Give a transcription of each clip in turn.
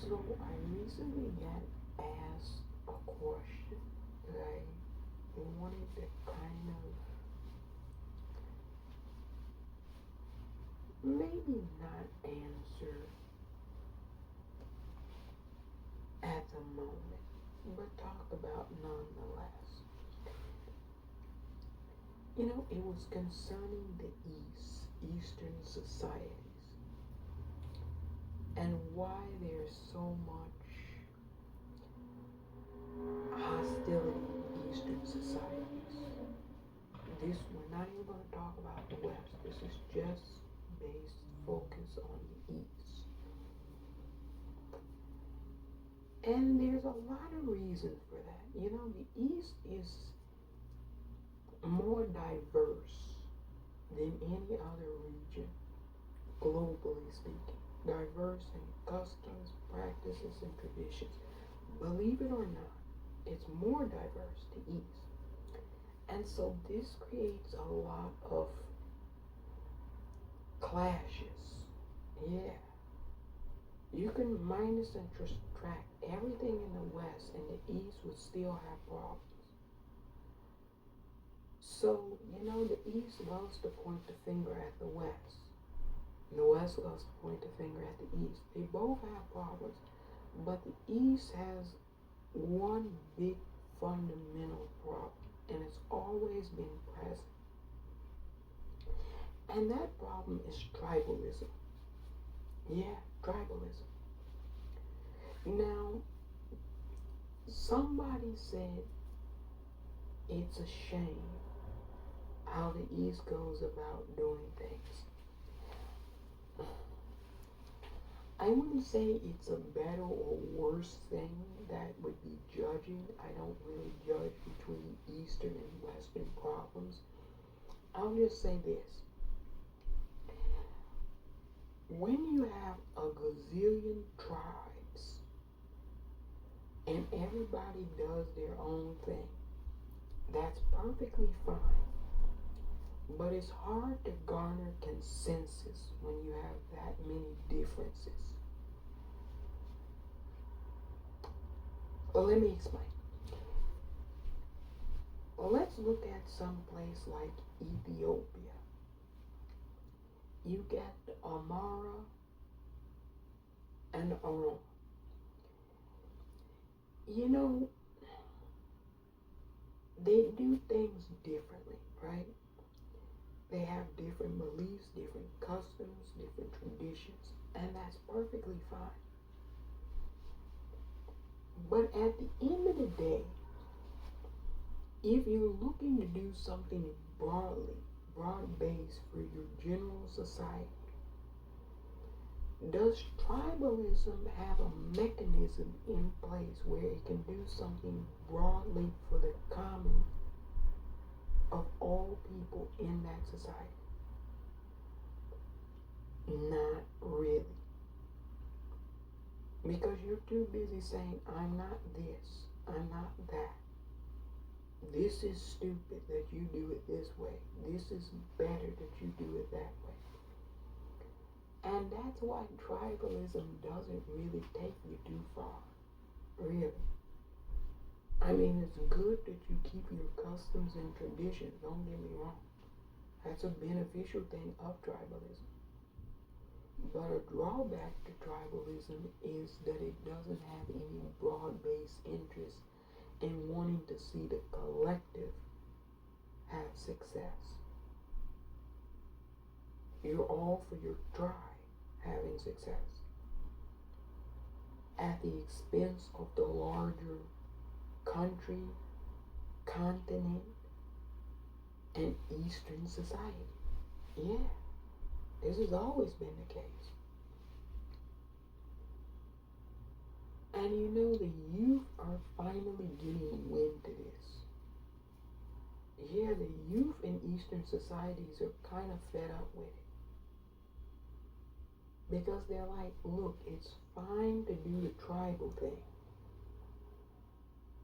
So I recently got asked a question that I wanted to kind of maybe not answer at the moment, but talk about nonetheless. It was concerning the Eastern societies, and why there's so much hostility in Eastern societies. We're not even going to talk about the West. This is just based focus on the East. And there's a lot of reasons for that. The East is more diverse than any other region, globally speaking. Diverse in customs, practices, and traditions. Believe it or not, it's more diverse, the East. And so this creates a lot of clashes. Yeah. You can minus and subtract everything in the West, and the East would still have problems. So, the East loves to point the finger at the West. And the West loves to point the finger at the East. They both have problems, but the East has one big fundamental problem, and it's always been present. And that problem is tribalism. Yeah, tribalism. Now, somebody said it's a shame how the East goes about doing things. I wouldn't say it's a better or worse thing that would be judging. I don't really judge between Eastern and Western problems. I'll just say this. When you have a gazillion tribes and everybody does their own thing, that's perfectly fine. But it's hard to garner consensus when you have that many differences. Well, let me explain. Well, let's look at some place like Ethiopia. You get Amara and Aaron. They do things differently, right? They have different beliefs, different customs, different traditions, and that's perfectly fine. But at the end of the day, if you're looking to do something broad-based for your general society, does tribalism have a mechanism in place where it can do something broadly for the common of all people in that society? Not really. Because you're too busy saying, I'm not this, I'm not that. This is stupid that you do it this way. This is better that you do it that way. And that's why tribalism doesn't really take you too far. Really. I mean, it's good that you keep your customs and traditions, don't get me wrong. That's a beneficial thing of tribalism. But a drawback to tribalism is that it doesn't have any broad-based interest in wanting to see the collective have success. You're all for your tribe having success at the expense of the larger country, continent, and Eastern society. Yeah, this has always been the case. And the youth are finally getting wind to this. Yeah, the youth in Eastern societies are kind of fed up with it. Because they're like, look, it's fine to do the tribal thing.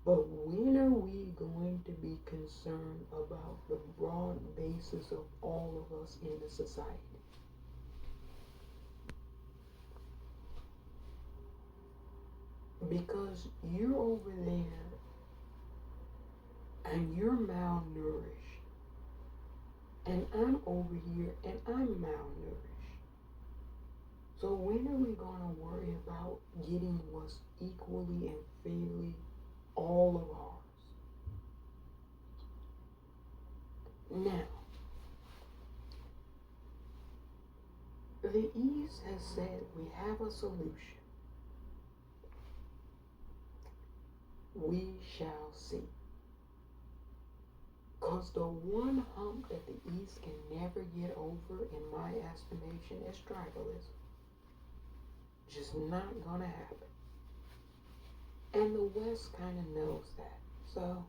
But when are we going to be concerned about the broad basis of all of us in the society? Because you're over there and you're malnourished, and I'm over here and I'm malnourished. So when are we going to worry about getting what's equally and fairly all of ours? Now, the East has said we have a solution. We shall see. Because the one hump that the East can never get over, in my estimation, is tribalism. Just not gonna happen. And the West kind of knows that. So,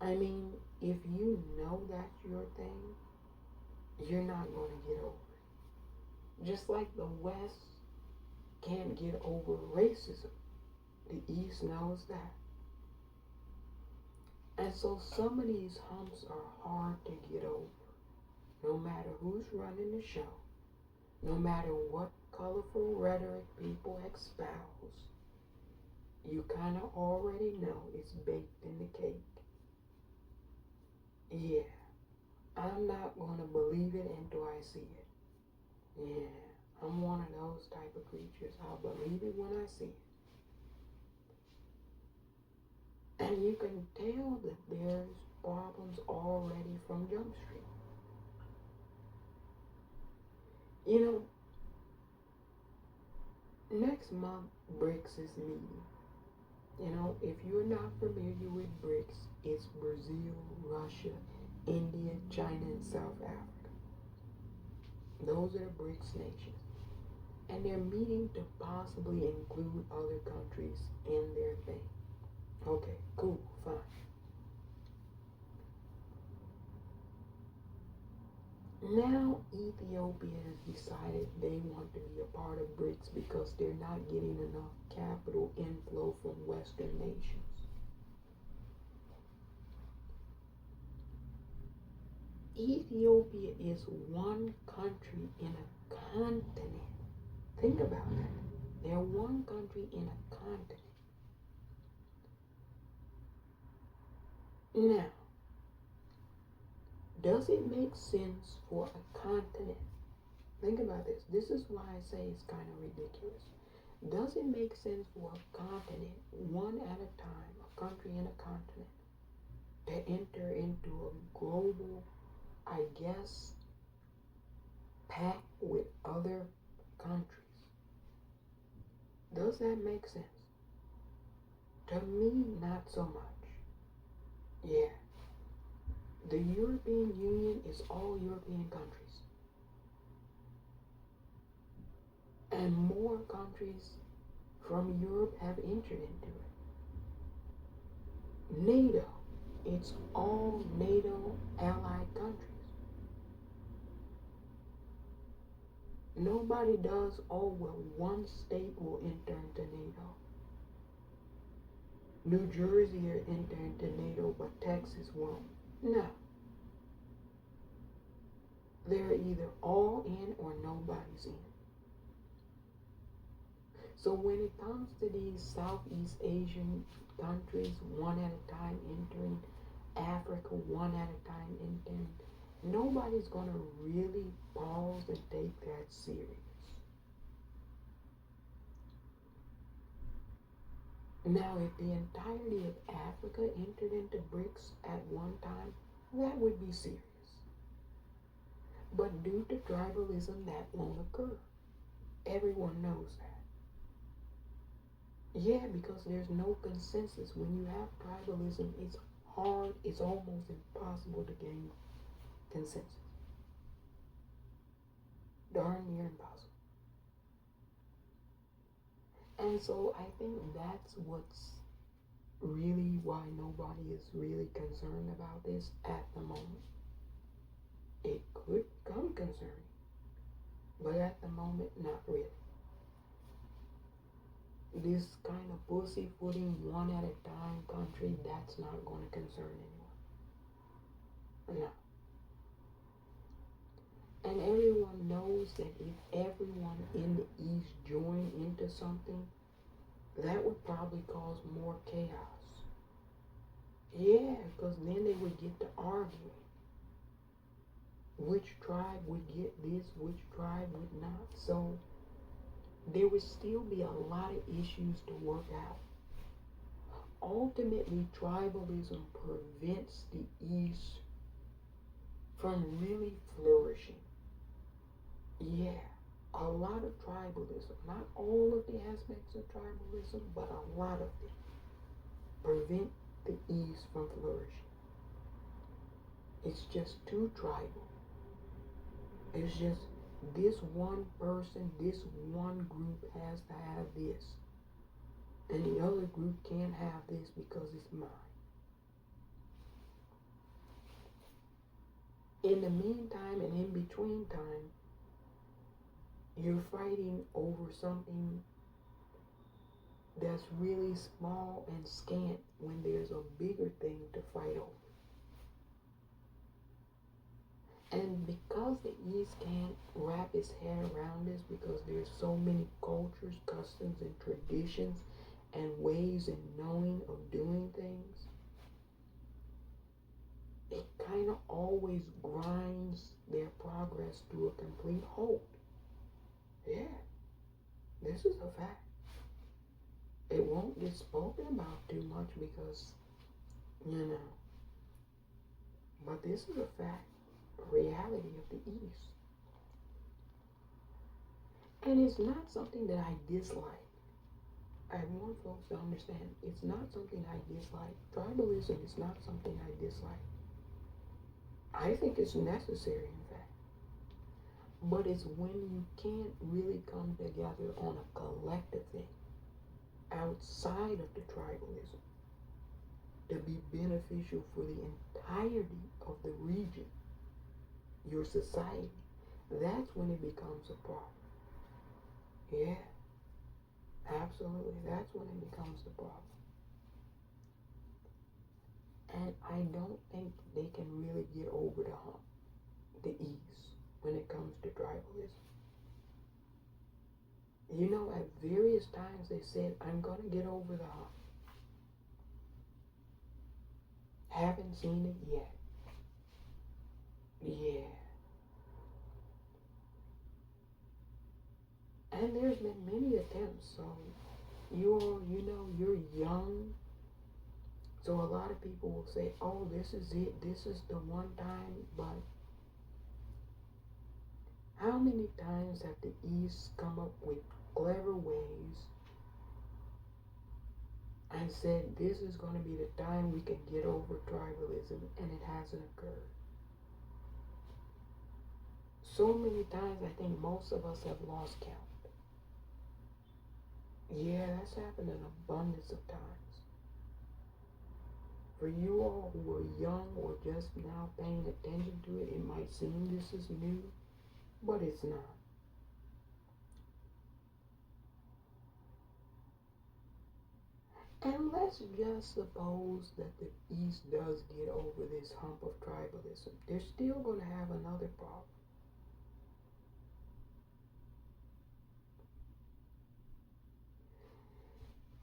I mean, if you know that's your thing, you're not gonna get over it. Just like the West can't get over racism, the East knows that. And so some of these humps are hard to get over. No matter who's running the show, no matter what colorful rhetoric people espouse, you kind of already know it's baked in the cake. Yeah, I'm not going to believe it until I see it. Yeah, I'm one of those type of creatures. I'll believe it when I see it. And you can tell that there's problems already from Jump Street. You know, next month BRICS is meeting. You know, if you're not familiar with BRICS, it's Brazil, Russia, India, China, and South Africa. Those are the BRICS nations. And they're meeting to possibly include other countries in their thing. Okay, cool, fine. Now Ethiopia has decided they want to be a part of BRICS because they're not getting enough capital inflow from Western nations. Ethiopia is one country in a continent. Think about that. They're one country in a continent. Now, does it make sense for a continent? Think about this. This is why I say it's kind of ridiculous. Does it make sense for a continent, one at a time, a country in a continent, to enter into a global, I guess, pact with other countries? Does that make sense? To me, not so much. Yeah. The European Union is all European countries. And more countries from Europe have entered into it. NATO, it's all NATO allied countries. Nobody does, oh well, one state will enter into NATO. New Jersey will enter into NATO, but Texas won't. No. They're either all in or nobody's in. So when it comes to these Southeast Asian countries, one at a time entering, Africa, one at a time entering, nobody's going to really pause and take that serious. Now, if the entirety of Africa entered into BRICS at one time, that would be serious. But due to tribalism, that won't occur. Everyone knows that. Yeah, because there's no consensus. When you have tribalism, it's hard, it's almost impossible to gain consensus. Darn near impossible. And so I think that's what's really why nobody is really concerned about this at the moment. It could become concerning, but at the moment, not really. This kind of pussyfooting, one at a time country, that's not going to concern anyone. No. And everyone knows that if everyone in the East join into something, that would probably cause more chaos. Yeah, because then they would get to arguing. Which tribe would get this, which tribe would not. So there would still be a lot of issues to work out. Ultimately, tribalism prevents the East from really flourishing. Yeah, a lot of tribalism, not all of the aspects of tribalism, but a lot of it prevent the East from flourishing. It's just too tribal. It's just this one person, this one group has to have this. And the other group can't have this because it's mine. In the meantime and in between time, you're fighting over something that's really small and scant when there's a bigger thing to fight over. And because the East can't wrap its head around this, because there's so many cultures, customs, and traditions and ways and knowing of doing things, it kind of always grinds their progress to a complete halt. Yeah, this is a fact. It won't get spoken about too much because, but this is a fact, a reality of the East. And it's not something that I dislike. I want folks to understand it's not something I dislike. Tribalism is not something I dislike. I think it's necessary, in fact. But it's when you can't really come together on a collective thing outside of the tribalism to be beneficial for the entirety of the region, your society. That's when it becomes a problem. Yeah, absolutely. That's when it becomes the problem. And I don't think they can really get over the hump, the East, when it comes to tribalism. You know, at various times they said, I'm going to get over the hump. Haven't seen it yet. Yeah. And there's been many attempts, so you're young. So a lot of people will say, oh, this is it, this is the one time, but how many times have the East come up with clever ways and said this is going to be the time we can get over tribalism, and it hasn't occurred? So many times I think most of us have lost count. Yeah, that's happened an abundance of times. For you all who are young or just now paying attention to it, it might seem this is new, but it's not. And let's just suppose that the East does get over this hump of tribalism. They're still going to have another problem.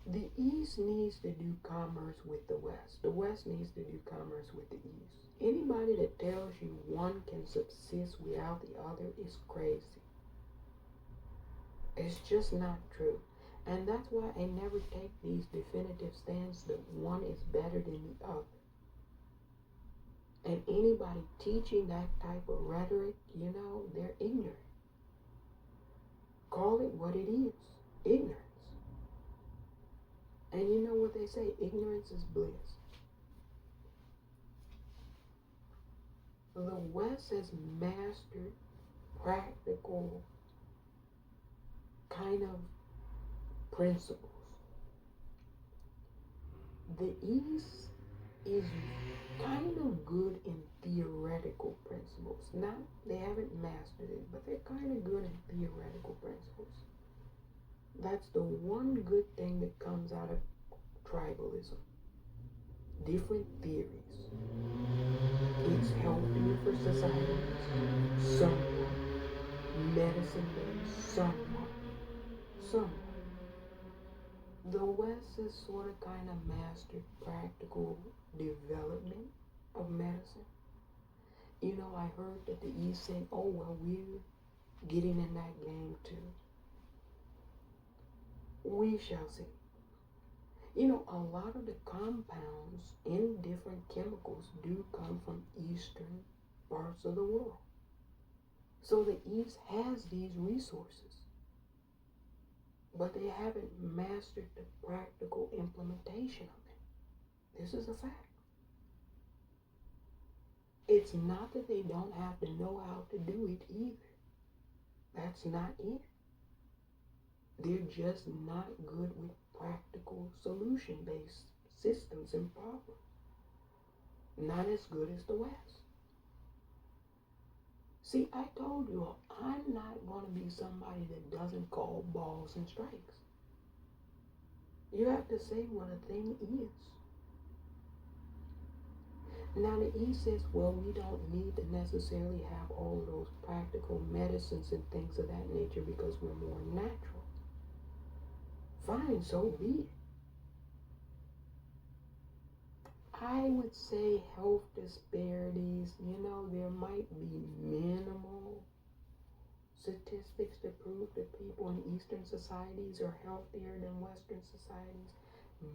The East needs to do commerce with the West. The West needs to do commerce with the East. Anybody that tells you one can subsist without the other is crazy. It's just not true. And that's why I never take these definitive stands that one is better than the other. And anybody teaching that type of rhetoric, they're ignorant. Call it what it is, ignorance. And you know what they say, ignorance is bliss. The West has mastered practical kind of principles. The East is kind of good in theoretical principles. Not, they haven't mastered it, but they're kind of good in theoretical principles. That's the one good thing that comes out of tribalism. Different theories. It's healthier for society. Somewhat. Medicine based. Somewhat. The West has sort of kind of mastered practical development of medicine. You know, I heard that the East said, oh, well, we're getting in that game too. We shall see. You know, a lot of the compounds in different chemicals do come from eastern parts of the world. So the East has these resources, but they haven't mastered the practical implementation of them. This is a fact. It's not that they don't have to know how to do it either. That's not it. They're just not good with practical solution-based systems and problems. Not as good as the West. See, I told you, I'm not going to be somebody that doesn't call balls and strikes. You have to say what a thing is. Now the East says, well, we don't need to necessarily have all of those practical medicines and things of that nature because we're more natural. Fine, so be it. I would say health disparities, you know, there might be minimal statistics to prove that people in Eastern societies are healthier than Western societies.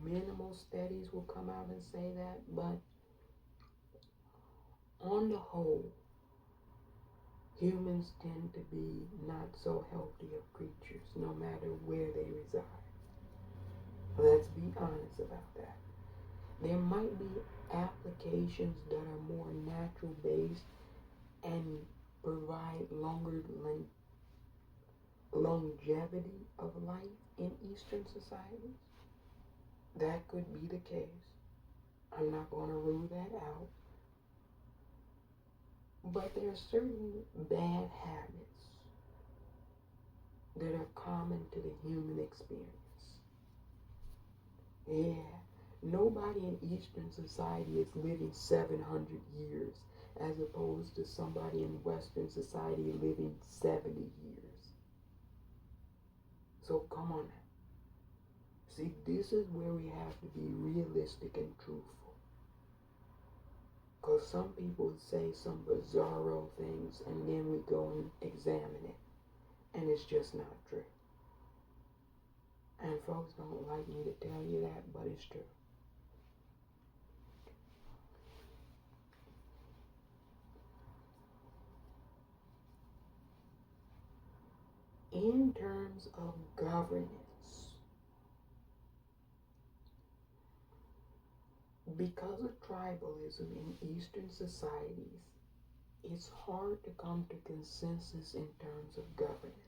Minimal studies will come out and say that, but on the whole, humans tend to be not so healthy of creatures, no matter where they reside. Let's be honest about that. There might be applications that are more natural based and provide longer longevity of life in Eastern societies. That could be the case. I'm not going to rule that out. But there are certain bad habits that are common to the human experience. Yeah, nobody in Eastern society is living 700 years as opposed to somebody in Western society living 70 years. So come on now. See, this is where we have to be realistic and truthful. Because some people say some bizarro things and then we go and examine it. And it's just not true. And folks don't like me to tell you that, but it's true. In terms of governance, because of tribalism in Eastern societies, it's hard to come to consensus in terms of governance.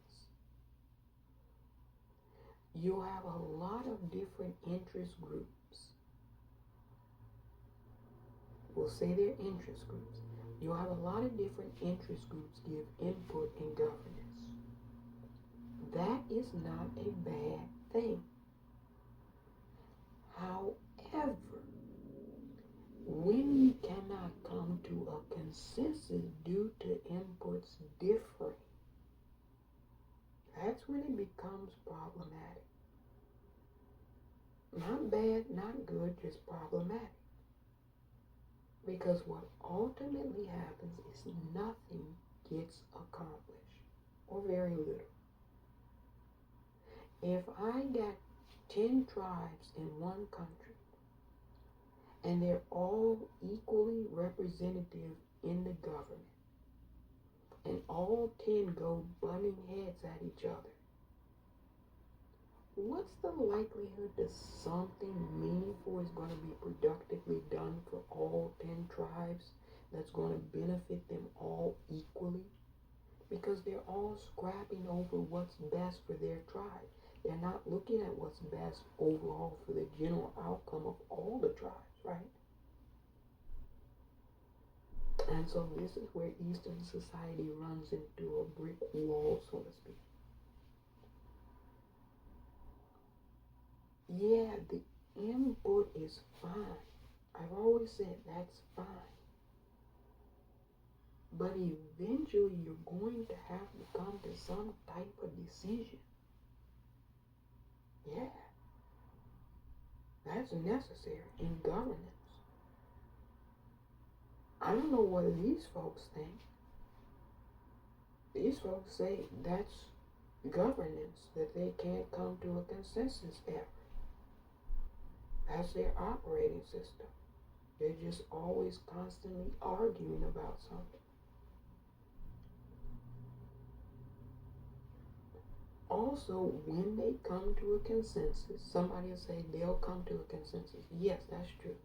You have a lot of different interest groups. We'll say they're interest groups. You have a lot of different interest groups give input in governance. That is not a bad thing. However, when you cannot come to a consensus due to inputs differing, that's when it becomes problematic. Not bad, not good, just problematic. Because what ultimately happens is nothing gets accomplished, or very little. If I got 10 tribes in one country, and they're all equally representative in the government, and all 10 go butting heads at each other, what's the likelihood that something meaningful is going to be productively done for all 10 tribes that's going to benefit them all equally? Because they're all scrapping over what's best for their tribe. They're not looking at what's best overall for the general outcome of all the tribes, right? And so this is where Eastern society runs into a brick wall, so to speak. Yeah, the input is fine. I've always said that's fine. But eventually you're going to have to come to some type of decision. Yeah. That's necessary in governance. I don't know what these folks think. These folks say that's governance, that they can't come to a consensus ever. That's their operating system. They're just always constantly arguing about something. Also, when they come to a consensus, somebody will say they'll come to a consensus. Yes, that's true.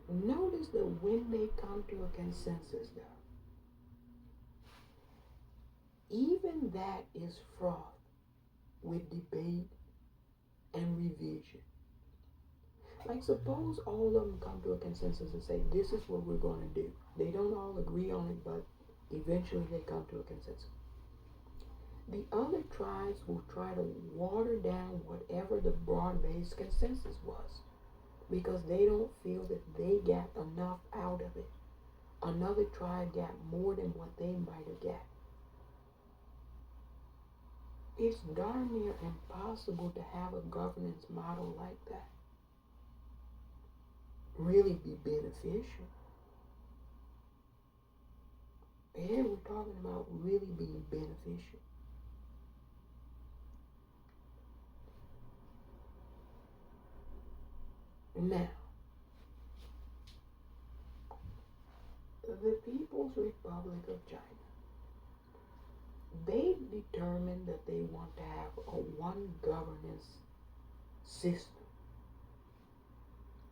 Notice that when they come to a consensus, though, even that is fraught with debate and revision. Like, suppose all of them come to a consensus and say, this is what we're going to do. They don't all agree on it, but eventually they come to a consensus. The other tribes will try to water down whatever the broad-based consensus was, because they don't feel that they got enough out of it. Another tribe got more than what they might have got. It's darn near impossible to have a governance model like that really be beneficial. And we're talking about really being beneficial. Now, the People's Republic of China, they determined that they want to have a one governance system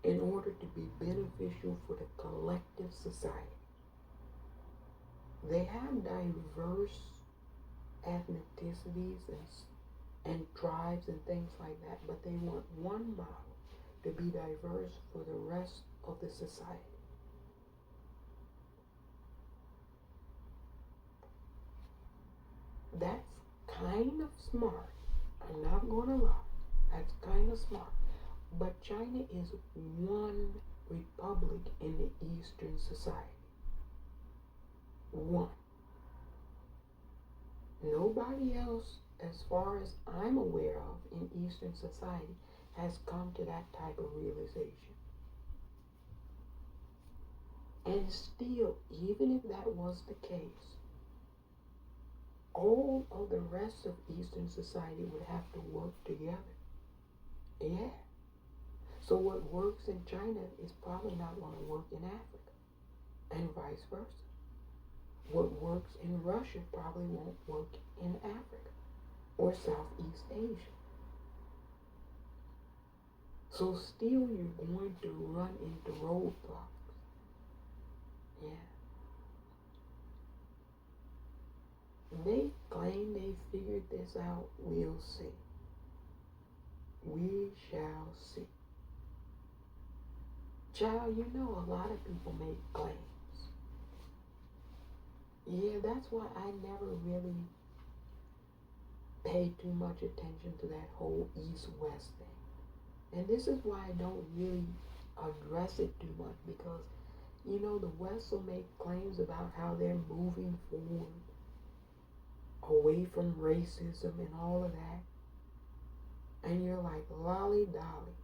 in order to be beneficial for the collective society. They have diverse ethnicities and tribes and things like that, but they want one model to be diverse for the rest of the society. That's kind of smart. I'm not going to lie. That's kind of smart. But China is one republic in the Eastern society. One. Nobody else, as far as I'm aware of, in Eastern society has come to that type of realization. And still, even if that was the case, all of the rest of Eastern society would have to work together. Yeah. So what works in China is probably not going to work in Africa, and vice versa. What works in Russia probably won't work in Africa or Southeast Asia. So still you're going to run into roadblocks. Yeah. They claim they figured this out. We'll see. We shall see. Child, you know a lot of people make claims. Yeah, that's why I never really paid too much attention to that whole East-West thing. And this is why I don't really address it too much, because, you know, the West will make claims about how they're moving forward, away from racism and all of that. And you're like, lolly dolly.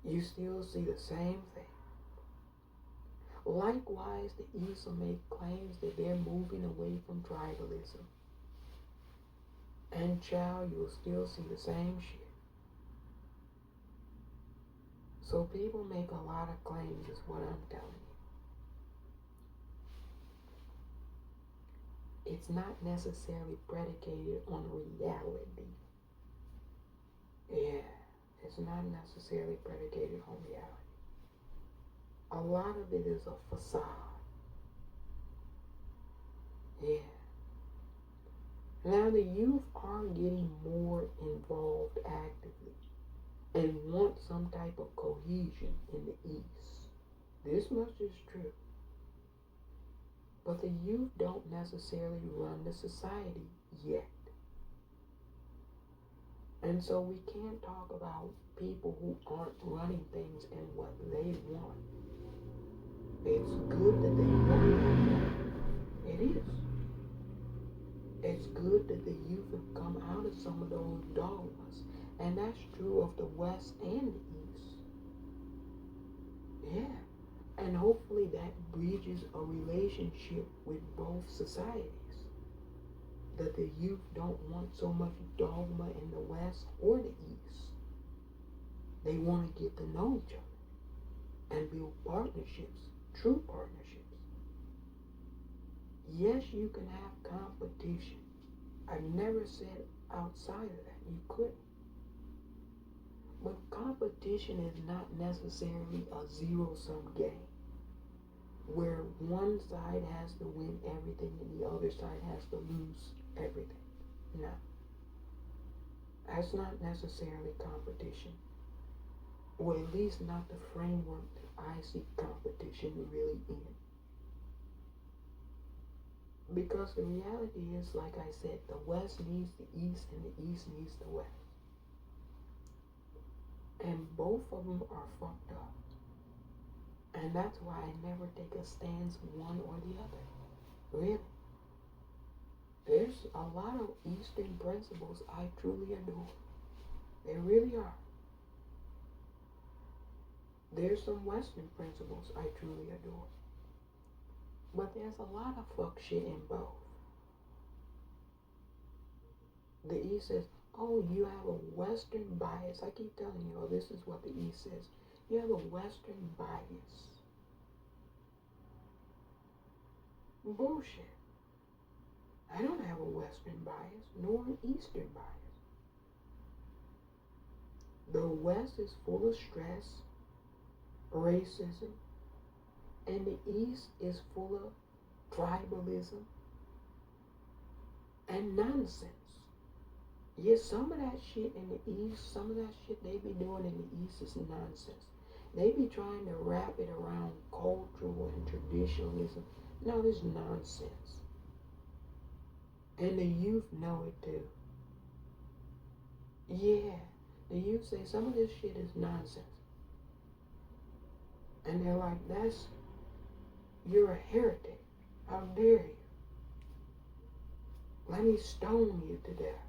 You still see the same thing. Likewise, the East will make claims that they're moving away from tribalism. And child, you'll still see the same shit. So people make a lot of claims, is what I'm telling you. It's not necessarily predicated on reality. Yeah, it's not necessarily predicated on reality. A lot of it is a facade. Yeah. Now the youth are getting more involved actively and want some type of cohesion in the East. This much is true. But the youth don't necessarily run the society yet. And so we can't talk about people who aren't running things and what they want. It's good that they want that. It is. It's good that the youth have come out of some of those dogmas. And that's true of the West and the East. Yeah. And hopefully that bridges a relationship with both societies. That the youth don't want so much dogma in the West or the East. They want to get to know each other and build partnerships, true partnerships. Yes, you can have competition. I never said outside of that you couldn't. But competition is not necessarily a zero-sum game where one side has to win everything and the other side has to lose everything. No. That's not necessarily competition. Or at least not the framework that I see competition really in. Because the reality is, like I said, the West needs the East and the East needs the West. And both of them are fucked up. And that's why I never take a stance one or the other. Really. There's a lot of Eastern principles I truly adore. There really are. There's some Western principles I truly adore. But there's a lot of fuck shit in both. The East says, oh, you have a Western bias. I keep telling you, oh, this is what the East says. You have a Western bias. Bullshit. I don't have a Western bias, nor an Eastern bias. The West is full of stress, racism, and the East is full of tribalism and nonsense. Yes, some of that shit in the East, some of that shit they be doing in the East is nonsense. They be trying to wrap it around cultural and traditionalism. No, it's nonsense. And the youth know it too. Yeah, the youth say some of this shit is nonsense. And they're like, you're a heretic. How dare you? Let me stone you to death.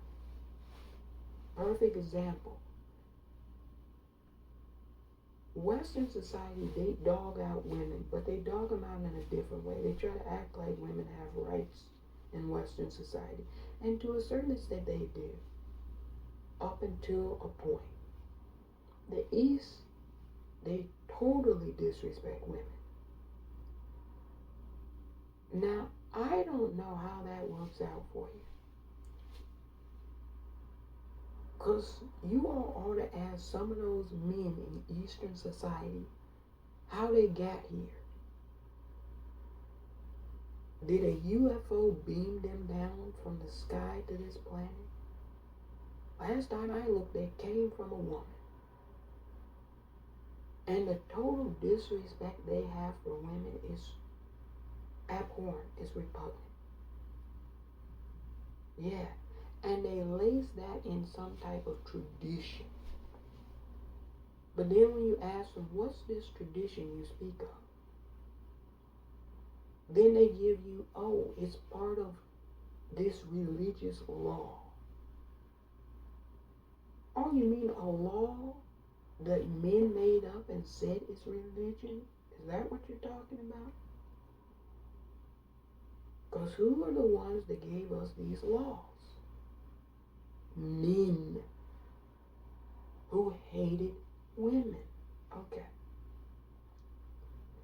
Perfect example. Western society, they dog out women, but they dog them out in a different way. They try to act like women have rights in Western society. And to a certain extent they do. Up until a point. The East, they totally disrespect women. Now, I don't know how that works out for you. Because you all ought to ask some of those men in Eastern society how they got here. Did a UFO beam them down from the sky to this planet? Last time I looked, they came from a woman. And the total disrespect they have for women is abhorrent, it's repugnant. Yeah. And they lace that in some type of tradition. But then when you ask them, what's this tradition you speak of? Then they give you, oh, it's part of this religious law. Oh, you mean a law that men made up and said is religion? Is that what you're talking about? Because who are the ones that gave us these laws? Men who hated women. Okay.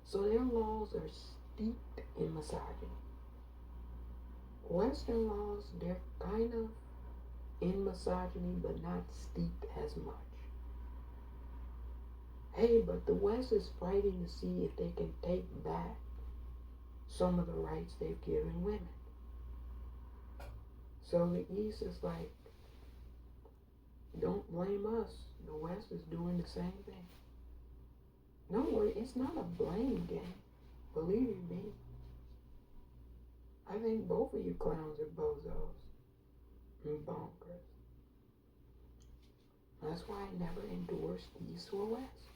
So their laws are steeped in misogyny. Western laws, they're kind of in misogyny, but not steeped as much. Hey, but the West is fighting to see if they can take back some of the rights they've given women. So the East is like, don't blame us. The West is doing the same thing. Don't worry, it's not a blame game. Believe you me. I think both of you clowns are bozos and bonkers. That's why I never endorsed East or West.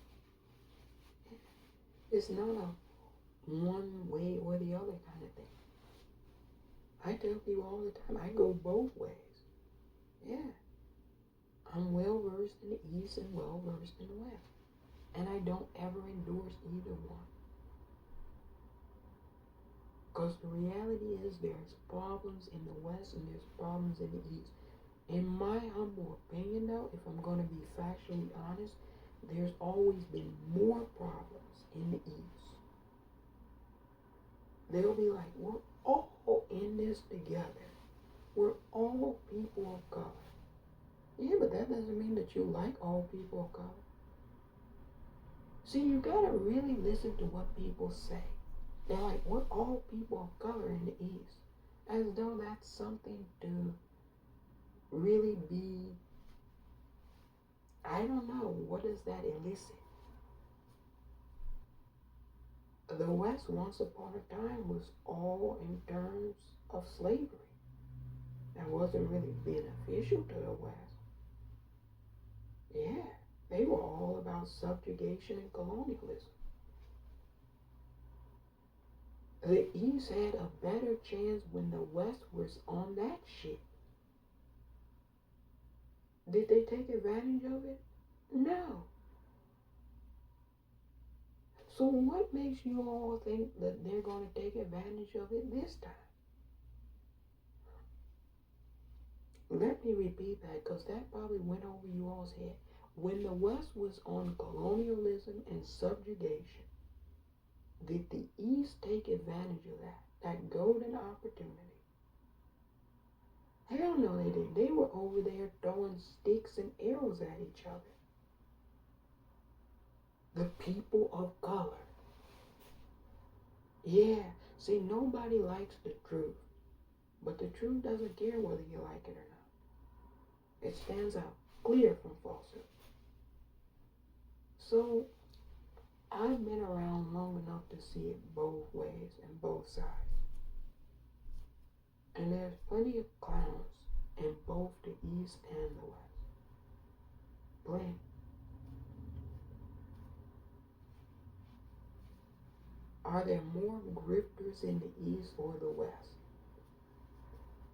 It's not a one way or the other kind of thing. I tell people all the time, I go both ways. Yeah. I'm well versed in the East and well versed in the West. And I don't ever endorse either one. Because the reality is there's problems in the West and there's problems in the East. In my humble opinion, though, if I'm going to be factually honest, there's always been more problems in the East. They'll be like, we're all in this together. We're all people of color. Yeah, but that doesn't mean that you like all people of color. See, you gotta really listen to what people say. They're like, we're all people of color in the East. As though that's something to really be, I don't know, what does that elicit? The West, once upon a time, was all in terms of slavery. That wasn't really beneficial to the West. Yeah, they were all about subjugation and colonialism. The East had a better chance when the West was on that shit. Did they take advantage of it? No. So what makes you all think that they're going to take advantage of it this time? Let me repeat that because that probably went over you all's head. When the West was on colonialism and subjugation, did the East take advantage of that golden opportunity? Hell no, they didn't. They were over there throwing sticks and arrows at each other. The people of color. Yeah, see, nobody likes the truth, but the truth doesn't care whether you like it or not. It stands out clear from falsehood. So, I've been around long enough to see it both ways and both sides. And there's plenty of clowns in both the East and the West. Plenty. Are there more grifters in the East or the West?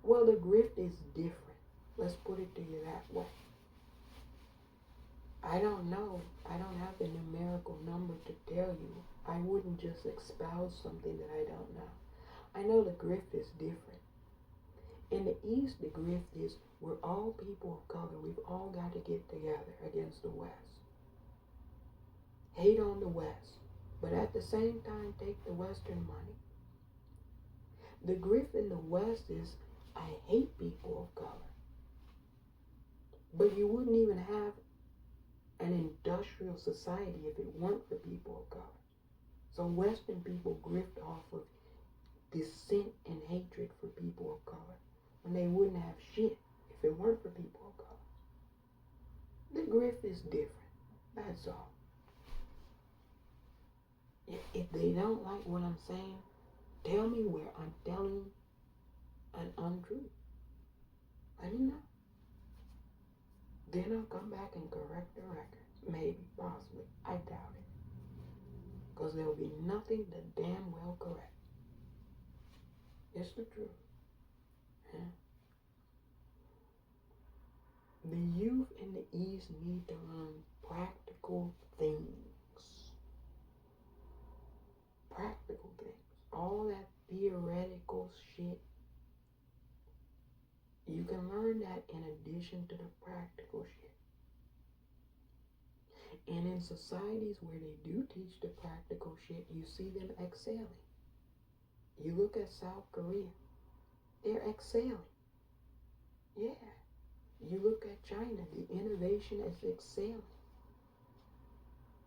Well, the grift is different. Let's put it to you that way. I don't know. I don't have the numerical number to tell you. I wouldn't just espouse something that I don't know. I know the grift is different. In the East, the grift is we're all people of color. We've all got to get together against the West. Hate on the West, but at the same time take the Western money. The grift in the West is I hate people of color. But you wouldn't even have an industrial society if it weren't for people of color. So Western people grift off of dissent and hatred for people of color when they wouldn't have shit if it weren't for people of color. The grift is different. That's all. If they don't like what I'm saying, tell me where I'm telling an untruth. Let me know. Then I'll come back and correct the record. Maybe, possibly. I doubt it. Because there'll be nothing to damn well correct. It's the truth. Yeah. The youth in the East need to learn practical things. Practical things. All that theoretical shit, you can learn that in addition to the practical shit. And in societies where they do teach the practical shit, you see them excelling. You look at South Korea, they're excelling. Yeah. You look at China, the innovation is excelling.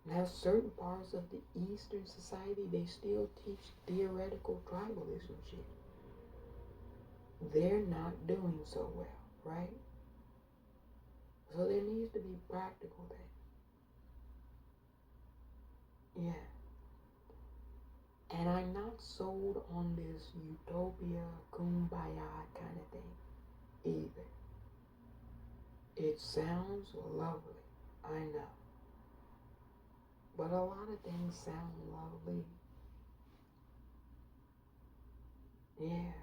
Now, certain parts of the Eastern society, they still teach theoretical tribalism shit. They're not doing so well, right? So there needs to be practical things. Yeah. And I'm not sold on this utopia, kumbaya kind of thing either. It sounds lovely, I know. But a lot of things sound lovely. Yeah,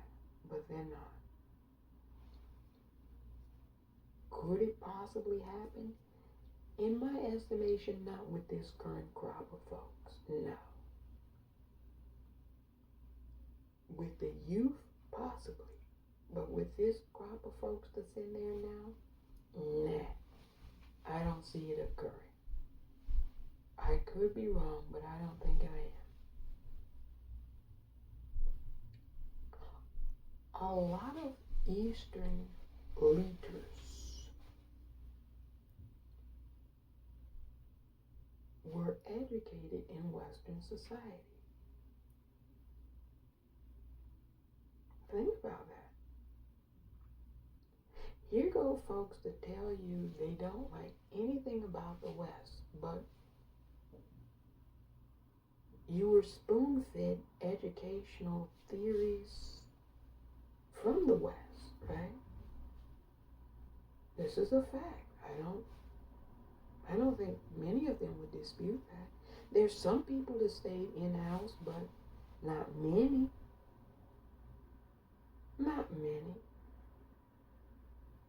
but they're not. Could it possibly happen? In my estimation, not with this current crop of folks. No. With the youth, possibly. But with this crop of folks that's in there now, nah. I don't see it occurring. I could be wrong, but I don't think I am. A lot of Eastern leaders were educated in Western society. Think about that. Here go folks that tell you they don't like anything about the West, but you were spoon-fed educational theories from the West, right? This is a fact. I don't think many of them would dispute that. There's some people that stayed in-house, but not many. Not many.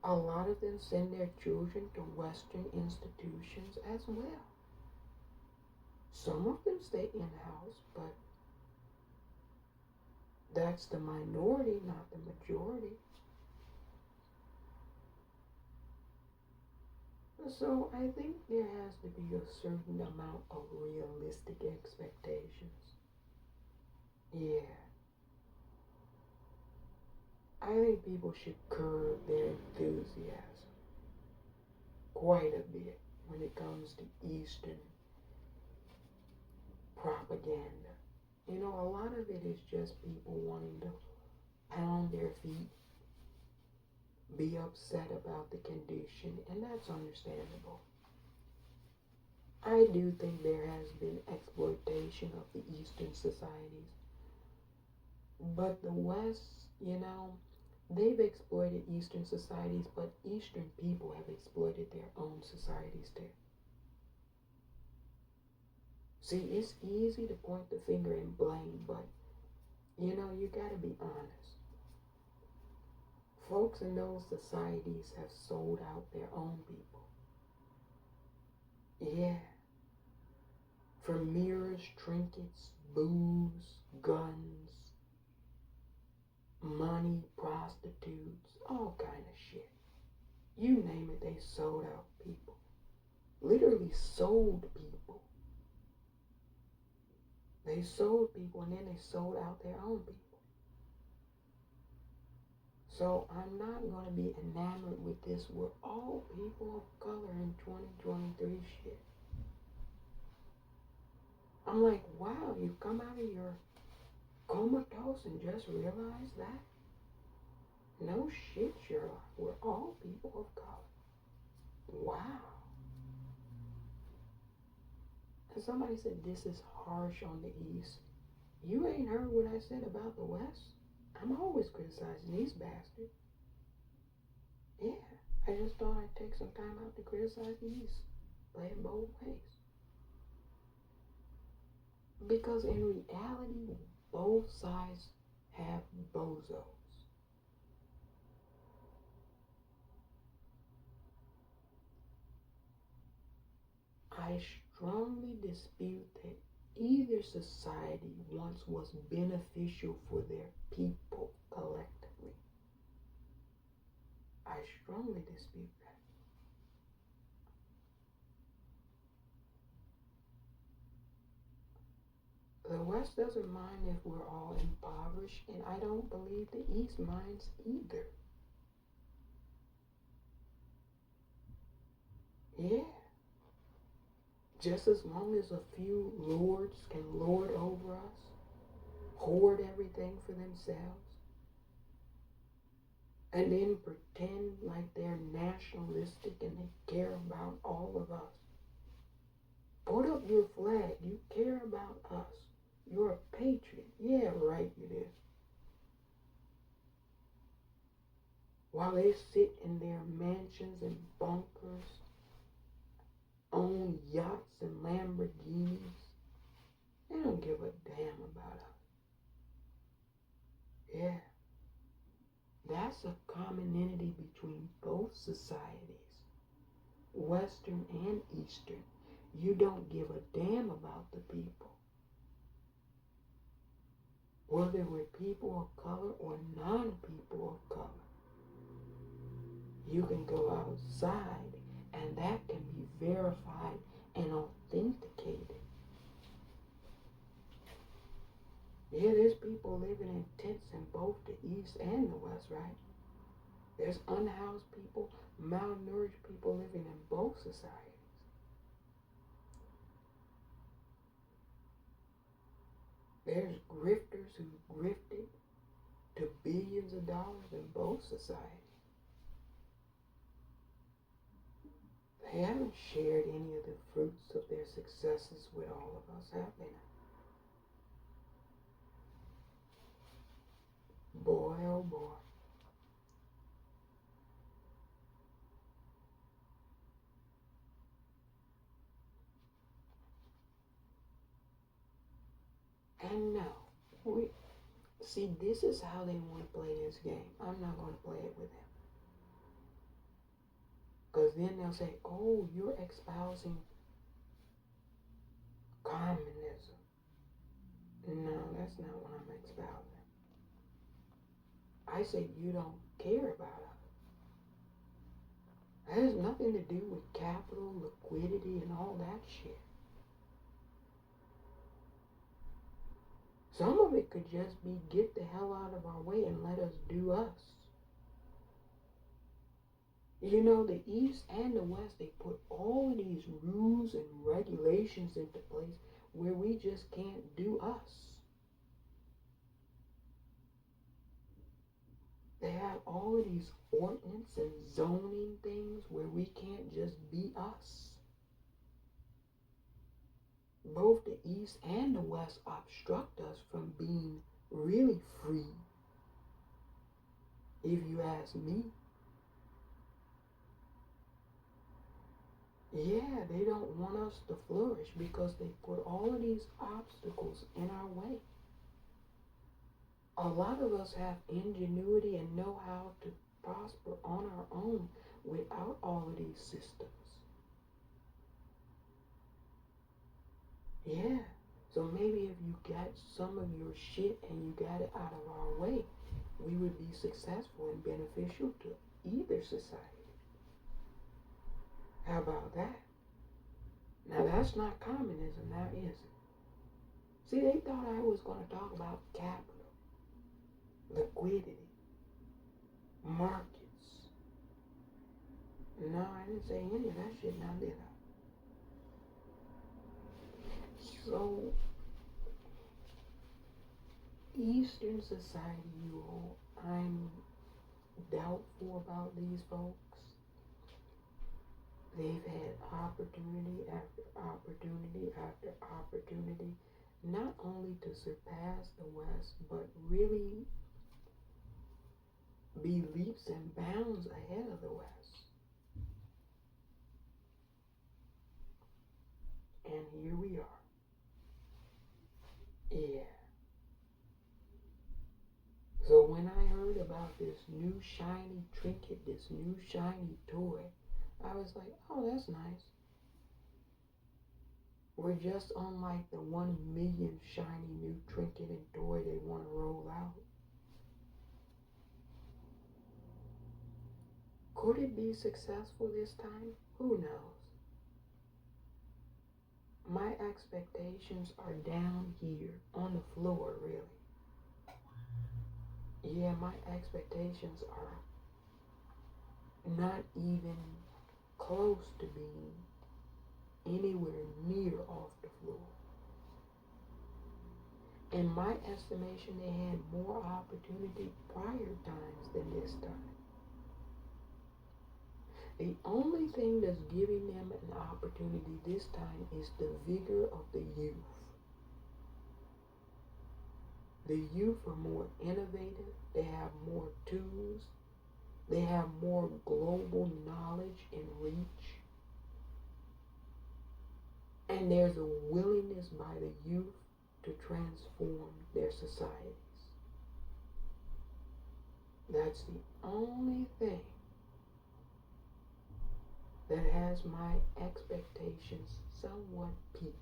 A lot of them send their children to Western institutions as well. Some of them stay in-house, but that's the minority, not the majority. So I think there has to be a certain amount of realistic expectations. Yeah. I think people should curb their enthusiasm quite a bit when it comes to Eastern propaganda. You know, a lot of it is just people wanting to pound their feet, be upset about the condition, and that's understandable. I do think there has been exploitation of the Eastern societies, but the West, you know, they've exploited Eastern societies, but Eastern people have exploited their own societies too. See, it's easy to point the finger and blame, but, you know, you gotta be honest. Folks in those societies have sold out their own people. Yeah. For mirrors, trinkets, booze, guns, money, prostitutes, all kind of shit. You name it, they sold out people. Literally sold people. They sold people and then they sold out their own people. So I'm not going to be enamored with this we're all people of color in 2023 shit. I'm like, wow, you come out of your comatose and just realize that? No shit, Sherlock. We're all people of color. Wow. And somebody said this is harsh on the East. You ain't heard what I said about the West? I'm always criticizing these bastards. Yeah, I just thought I'd take some time out to criticize the East. Play it both ways. Because in reality, both sides have bozos. I strongly dispute that either society once was beneficial for their people collectively. I strongly dispute that. The West doesn't mind if we're all impoverished, and I don't believe the East minds either. Yeah. Just as long as a few lords can lord over us, hoard everything for themselves, and then pretend like they're nationalistic and they care about all of us. Put up your flag. You care about us. You're a patriot. Yeah, right, you do. While they sit in their mansions and bunkers, own yachts and Lamborghinis, they don't give a damn about us. Yeah. That's a commonality between both societies, Western and Eastern. You don't give a damn about the people. Whether we're people of color or non-people of color. You can go outside and that can be verified and authenticated. Yeah, there's people living in tents in both the East and the West, right? There's unhoused people, malnourished people living in both societies. There's grifters who grifted to billions of dollars in both societies. They haven't shared any of the fruits of their successes with all of us, have they not? Boy, oh boy. And no, see, this is how they want to play this game. I'm not going to play it with them. Because then they'll say, oh, you're espousing communism. No, that's not what I'm espousing. I say you don't care about us. That has nothing to do with capital, liquidity, and all that shit. Some of it could just be get the hell out of our way and let us do us. You know, the East and the West, they put all of these rules and regulations into place where we just can't do us. They have all of these ordinance and zoning things where we can't just be us. Both the East and the West obstruct us from being really free, if you ask me. Yeah, they don't want us to flourish because they put all of these obstacles in our way. A lot of us have ingenuity and know how to prosper on our own without all of these systems. Yeah, so maybe if you got some of your shit and you got it out of our way, we would be successful and beneficial to either society. How about that? Now that's not communism, now is it? See, they thought I was going to talk about capital, liquidity, markets. No, I didn't say any of that shit, now did I? So, Eastern society, you all, I'm doubtful about these folks. They've had opportunity after opportunity after opportunity, not only to surpass the West, but really be leaps and bounds ahead of the West. And here we are. Yeah. So when I heard about this new shiny trinket, this new shiny toy, I was like, oh, that's nice. We're just unlike the 1 million shiny new trinket and toy they want to roll out. Could it be successful this time? Who knows? My expectations are down here on the floor, really. Yeah, my expectations are not even close to being anywhere near off the floor. In my estimation, they had more opportunity prior times than this time. The only thing that's giving them an opportunity this time is the vigor of the youth. The youth are more innovative, they have more tools, they have more global knowledge and reach. And there's a willingness by the youth to transform their societies. That's the only thing that has my expectations somewhat piqued.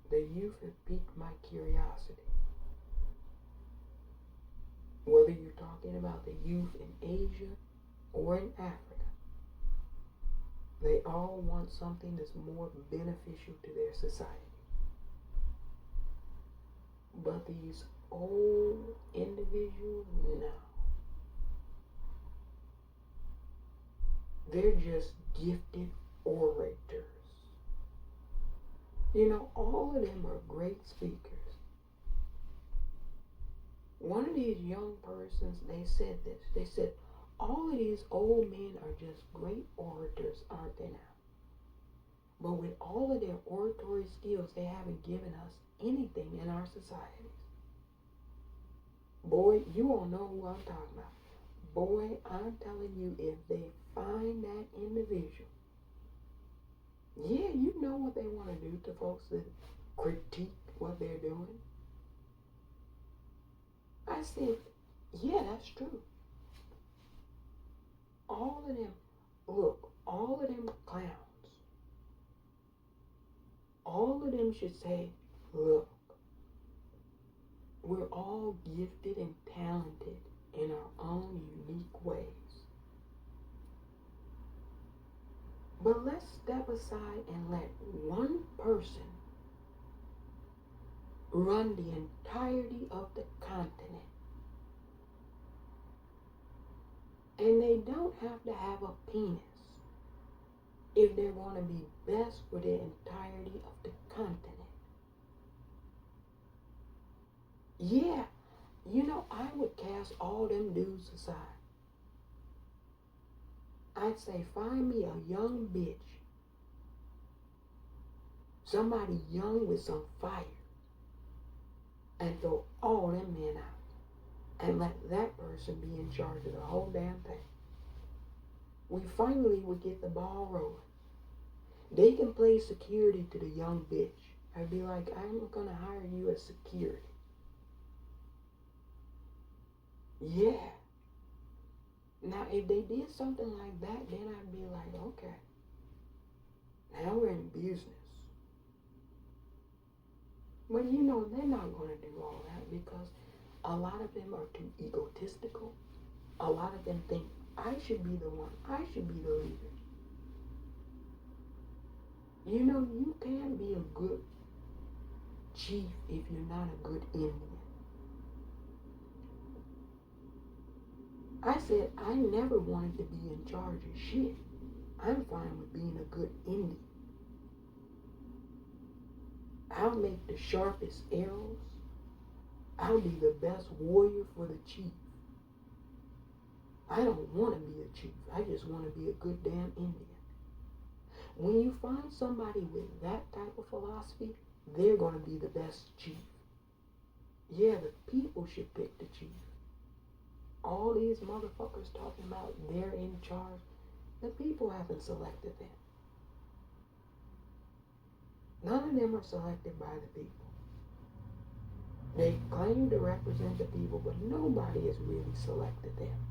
The youth have piqued my curiosity. Whether you're talking about the youth in Asia or in Africa, they all want something that's more beneficial to their society. But these old individuals, no. They're just gifted orators. You know, all of them are great speakers. One of these young persons, they said this. They said, all of these old men are just great orators, aren't they now? But with all of their oratory skills, they haven't given us anything in our societies. Boy, you all know who I'm talking about. Boy, I'm telling you, if they find that individual, yeah, you know what they want to do to folks that critique what they're doing. I said, yeah, that's true. All of them, look, all of them clowns, all of them should say, look, we're all gifted and talented in our own unique ways. But let's step aside and let one person run the entirety of the continent. And they don't have to have a penis if they're going to be best for the entirety of the continent. Yeah, you know, I would cast all them dudes aside. I'd say, find me a young bitch. Somebody young with some fire. And throw all them men out. And let that person be in charge of the whole damn thing. We finally would get the ball rolling. They can play security to the young bitch. I'd be like, I'm going to hire you as security. Yeah. Now, if they did something like that, then I'd be like, okay. Now we're in business. But you know, they're not going to do all that because a lot of them are too egotistical. A lot of them think, I should be the one. I should be the leader. You know, you can't be a good chief if you're not a good Indian. I said, I never wanted to be in charge of shit. I'm fine with being a good Indian. I'll make the sharpest arrows. I'll be the best warrior for the chief. I don't want to be a chief. I just want to be a good damn Indian. When you find somebody with that type of philosophy, they're going to be the best chief. Yeah, the people should pick the chief. All these motherfuckers talking about they're in charge, the people haven't selected them. None of them are selected by the people. They claim to represent the people, but nobody has really selected them.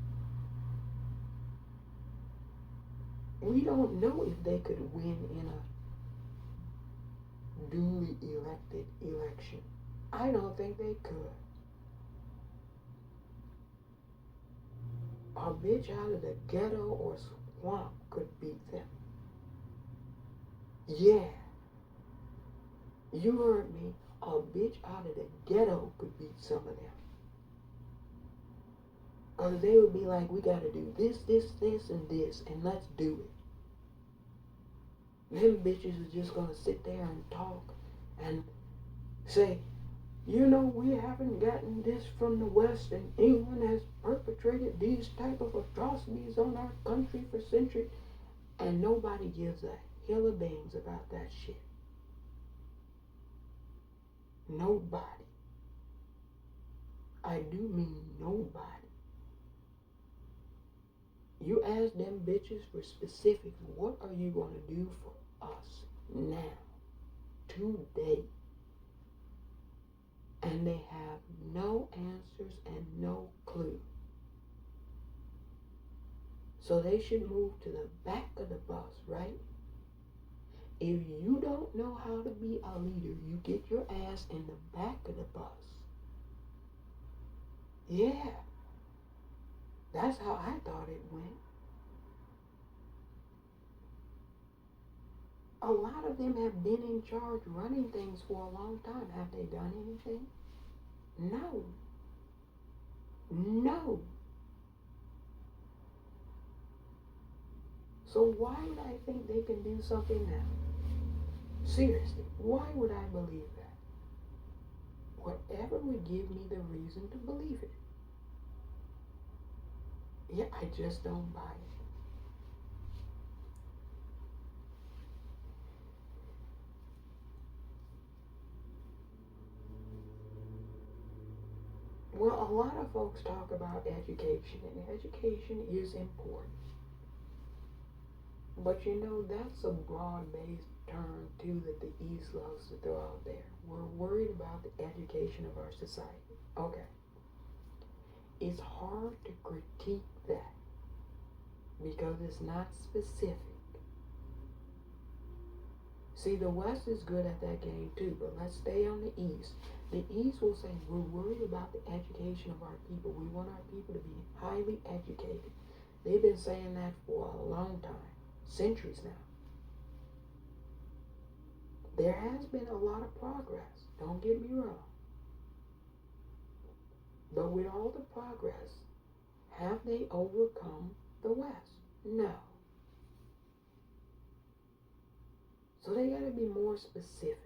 We don't know if they could win in a duly elected election. I don't think they could. A bitch out of the ghetto or swamp could beat them. Yeah. You heard me. A bitch out of the ghetto could beat some of them. Because they would be like, we got to do this, and this, and let's do it. Them bitches are just going to sit there and talk and say, you know, we haven't gotten this from the West, and England has perpetrated these type of atrocities on our country for centuries, and nobody gives a hill of beans about that shit. Nobody. I do mean nobody. You ask them bitches for specific, what are you going to do for us now, today? And and they have no answers and no clue. So they should move to the back of the bus, right? If you don't know how to be a leader, you get your ass in the back of the bus. Yeah, that's how I thought it went. A lot of them have been in charge running things for a long time. Have they done anything? No. No. So why would I think they can do something now? Seriously, why would I believe that? Whatever would give me the reason to believe it. Yeah, I just don't buy it. Well, a lot of folks talk about education, and education is important. But you know, that's a broad-based term too that the East loves to throw out there. We're worried about the education of our society. Okay. It's hard to critique that because it's not specific. See, the West is good at that game too, but let's stay on the East. The East will say, we're worried about the education of our people. We want our people to be highly educated. They've been saying that for a long time, centuries now. There has been a lot of progress, don't get me wrong. But with all the progress, have they overcome the West? No. So they got to be more specific.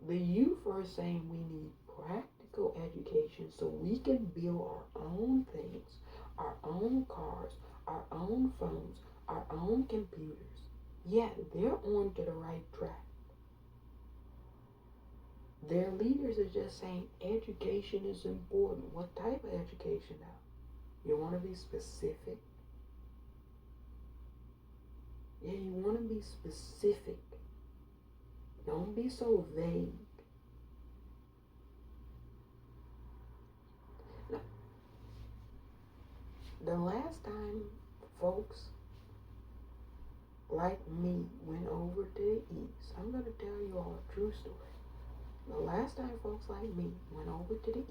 The youth are saying we need practical education so we can build our own things, our own cars, our own phones, our own computers. Yeah, they're on to the right track. Their leaders are just saying education is important. What type of education now? You want to be specific? Yeah, you want to be specific. Don't be so vague. Now, the last time folks like me went over to the East, I'm going to tell you all a true story. The last time folks like me went over to the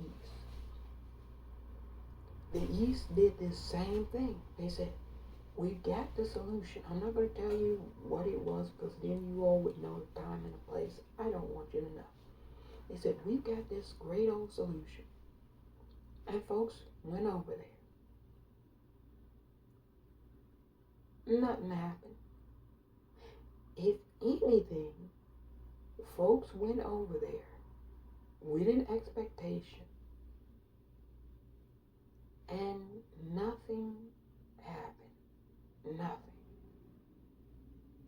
East did this same thing. They said, we got the solution. I'm not going to tell you what it was because then you all would know the time and the place. I don't want you to know. They said, we've got this great old solution. And folks went over there. Nothing happened. If anything, folks went over there with an expectation and nothing happened. Nothing.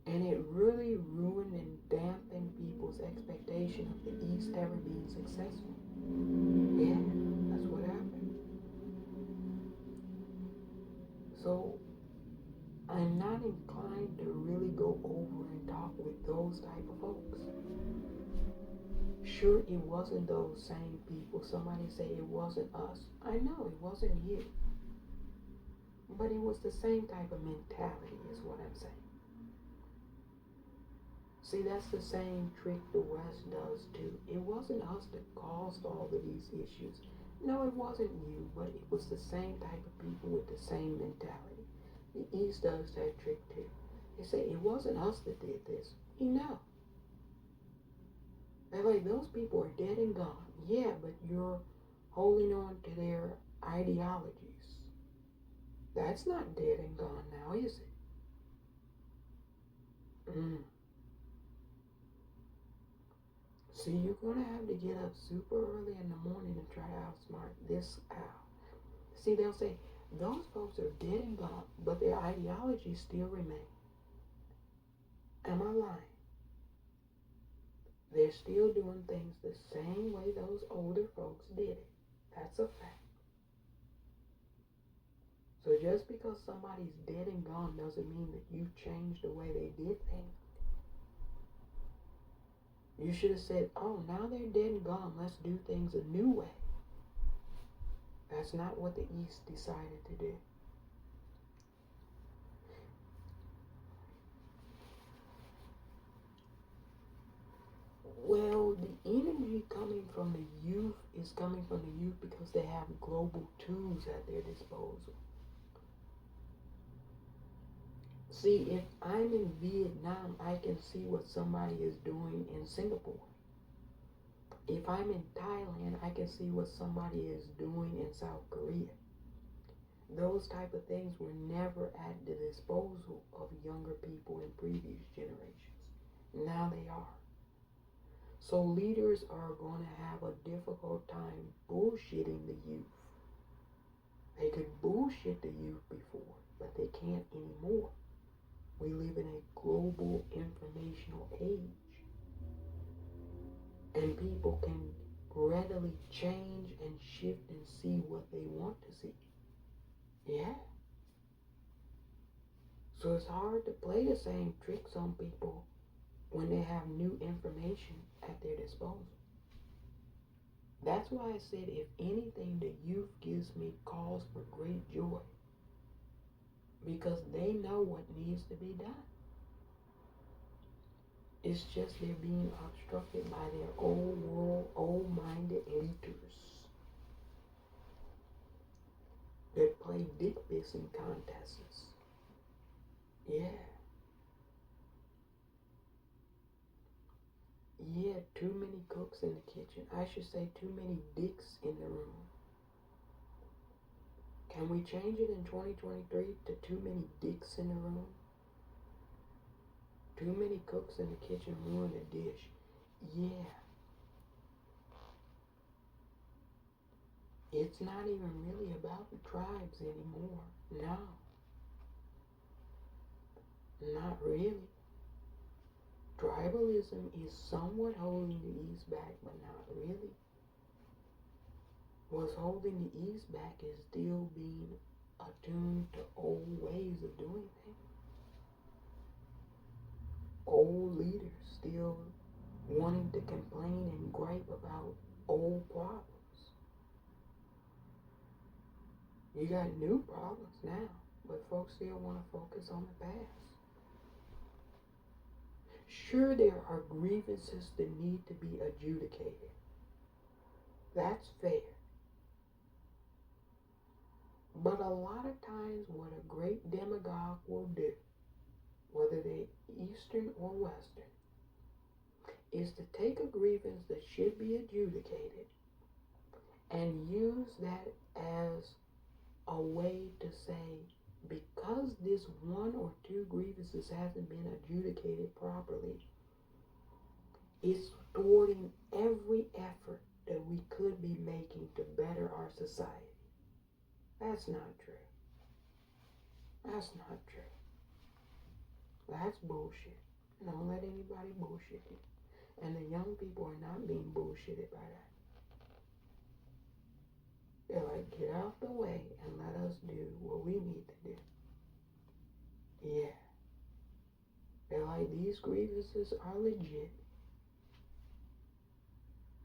And it really ruined and dampened people's expectation of the East ever being successful. Yeah, that's what happened. So I'm not inclined to really go over and talk with those type of folks. Sure, it wasn't those same people. Somebody say it wasn't us. I know it wasn't you. But it was the same type of mentality is what I'm saying. See, that's the same trick the West does too. It wasn't us that caused all of these issues. No, it wasn't you, but it was the same type of people with the same mentality. The East does that trick too. They say, it wasn't us that did this. You know. They're like, those people are dead and gone. Yeah, but you're holding on to their ideologies. That's not dead and gone now, is it? See, you're going to have to get up super early in the morning and try to outsmart this owl. See, they'll say, those folks are dead and gone, but their ideologies still remain. Am I lying? They're still doing things the same way those older folks did it. That's a fact. So just because somebody's dead and gone doesn't mean that you change the way they did things. You should have said, oh, now they're dead and gone. Let's do things a new way. That's not what the East decided to do. Well, the energy coming from the youth is coming from the youth because they have global tools at their disposal. See, if I'm in Vietnam, I can see what somebody is doing in Singapore. If I'm in Thailand, I can see what somebody is doing in South Korea. Those type of things were never at the disposal of younger people in previous generations. Now they are. So leaders are going to have a difficult time bullshitting the youth. They could bullshit the youth before, but they can't anymore. We live in a global informational age. And people can readily change and shift and see what they want to see. Yeah. So it's hard to play the same tricks on people when they have new information at their disposal. That's why I said, if anything, the youth gives me cause for great joy. Because they know what needs to be done. It's just they're being obstructed by their old world, old-minded leaders that play dick pissing contests. Yeah. Yeah, too many cooks in the kitchen. I should say too many dicks in the room. Can we change it in 2023 to too many dicks in the room? Too many cooks in the kitchen ruin the dish. Yeah. It's not even really about the tribes anymore. No. Not really. Tribalism is somewhat holding the East back, but not really. What's holding the East back is still being attuned to old ways of doing things. Old leaders still wanting to complain and gripe about old problems. You got new problems now, but folks still want to focus on the past. Sure, there are grievances that need to be adjudicated. That's fair. But a lot of times what a great demagogue will do, whether they're Eastern or Western, is to take a grievance that should be adjudicated and use that as a way to say, because this one or two grievances hasn't been adjudicated properly, it's thwarting every effort that we could be making to better our society. That's not true. That's not true. That's bullshit. Don't let anybody bullshit you. And the young people are not being bullshitted by that. They're like, get out the way and let us do what we need to do. Yeah. They're like, these grievances are legit.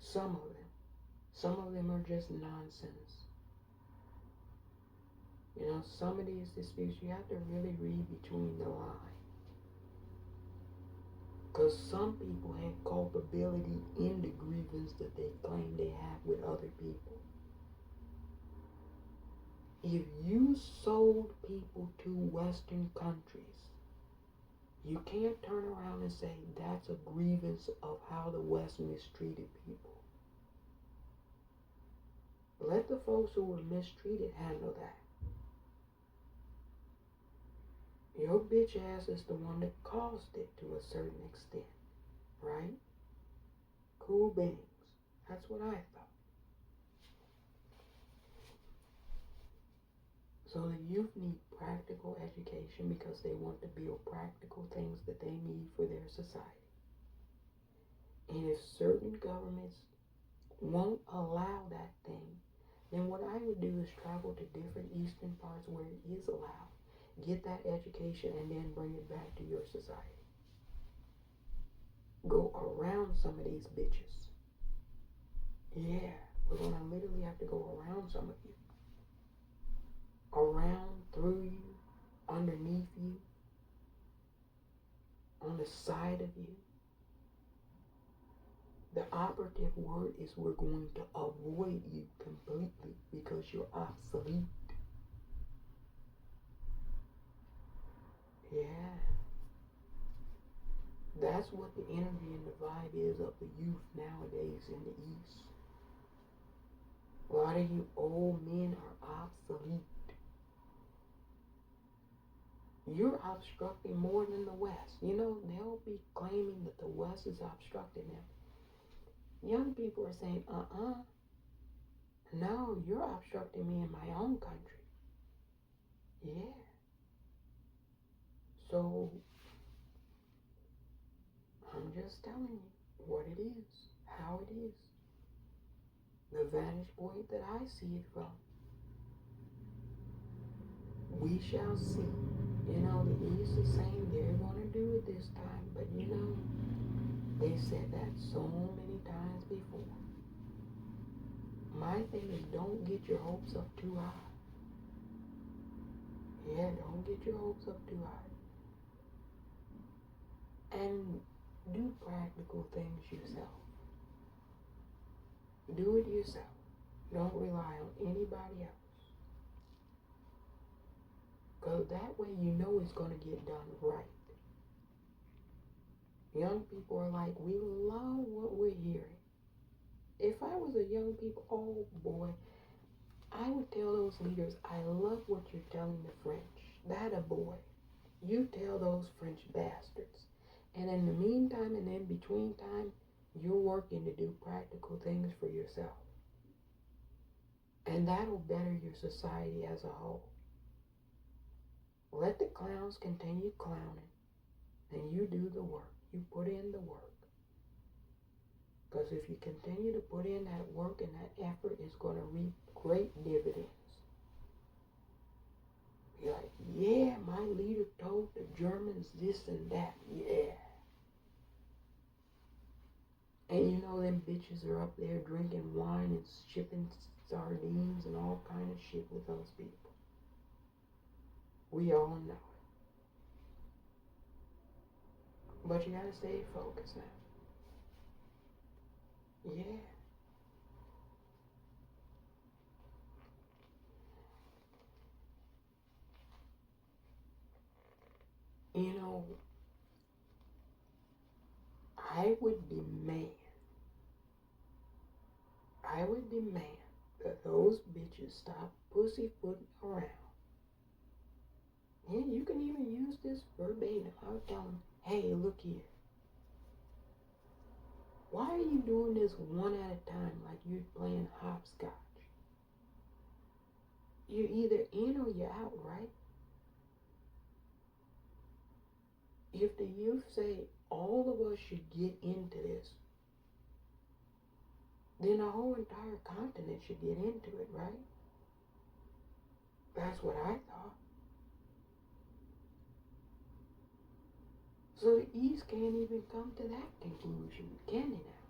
Some of them. Some of them are just nonsense. You know, some of these disputes, you have to really read between the lines. Because some people have culpability in the grievance that they claim they have with other people. If you sold people to Western countries, you can't turn around and say that's a grievance of how the West mistreated people. Let the folks who were mistreated handle that. Your bitch ass is the one that caused it to a certain extent, right? Cool beans. That's what I thought. So the youth need practical education because they want to build practical things that they need for their society. And if certain governments won't allow that thing, then what I would do is travel to different eastern parts where it is allowed. Get that education and then bring it back to your society. go around some of these bitches. Yeah, we're gonna literally have to go around some of you. Around, through you, underneath you, on the side of you. The operative word is we're going to avoid you completely because you're obsolete. Yeah. That's what the energy and the vibe is of the youth nowadays in the East. A lot of you old men are obsolete. You're obstructing more than the West. You know, they'll be claiming that the West is obstructing them. Young people are saying, no, you're obstructing me in my own country. Yeah. So, I'm just telling you what it is, how it is. The vantage point that I see it from. We shall see. You know, the East is saying they're going to do it this time, but you know, they said that so many times before. My thing is, don't get your hopes up too high. Yeah, don't get your hopes up too high. And do practical things yourself. Do it yourself. Don't rely on anybody else. Because that way you know it's going to get done right. Young people are like, we love what we're hearing. If I was a young people, oh boy, I would tell those leaders, I love what you're telling the French. That a boy. You tell those French bastards. And in the meantime and in between time, you're working to do practical things for yourself. And that'll better your society as a whole. Let the clowns continue clowning, and you do the work. You put in the work. Because if you continue to put in that work and that effort, it's going to reap great dividends. Be like, yeah, my leader told the Germans this and that. Yeah. And you know them bitches are up there drinking wine and shipping sardines and all kind of shit with those people. We all know it. But you gotta stay focused now. Yeah. You know, I would demand that those bitches stop pussyfooting around. And you can even use this verbatim. I would tell them, hey, look here. Why are you doing this one at a time like you're playing hopscotch? You're either in or you're out, right? If the youth say all of us should get into this, then the whole entire continent should get into it, right? That's what I thought. So the East can't even come to that conclusion, can they now?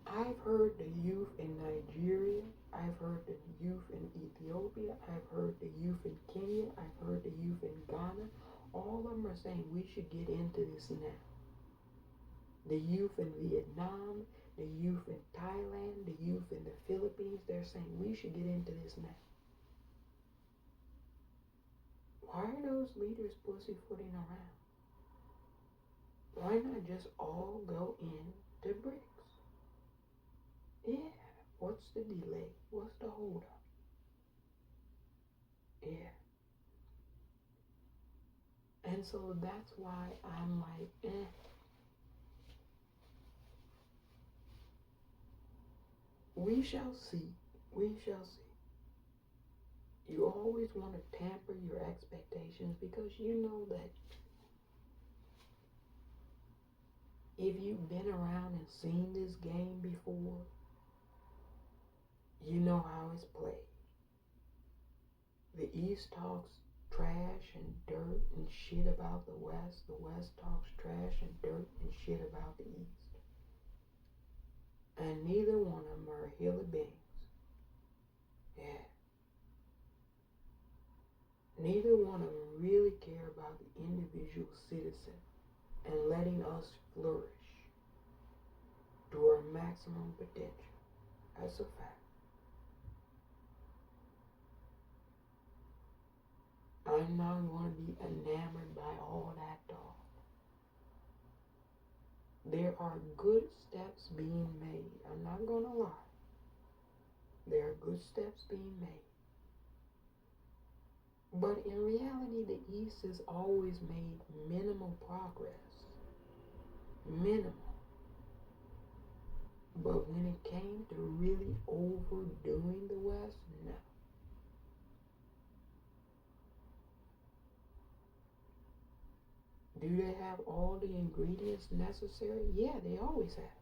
I've heard the youth in Nigeria, I've heard the youth in Ethiopia, I've heard the youth in Kenya, I've heard the youth in Ghana. All of them are saying we should get into this now. The youth in Vietnam, the youth in Thailand, the youth in the Philippines, they're saying we should get into this now. Why are those leaders pussyfooting around? Why not just all go in to BRICS? Yeah, what's the delay? What's the hold up? Yeah. And so that's why I'm like, we shall see. We shall see. You always want to tamper your expectations because you know that if you've been around and seen this game before, you know how it's played. The East talks trash and dirt and shit about the West. The West talks trash and dirt and shit about the East. And neither one of them are human beings. Yeah. Neither one of them really care about the individual citizen and letting us flourish to our maximum potential. That's a fact. I'm not going to be enamored by all that talk. There are good steps being made. I'm not going to lie. There are good steps being made. But in reality, the East has always made minimal progress. Minimal. But when it came to really overdoing the West, no. Do they have all the ingredients necessary? Yeah, they always have.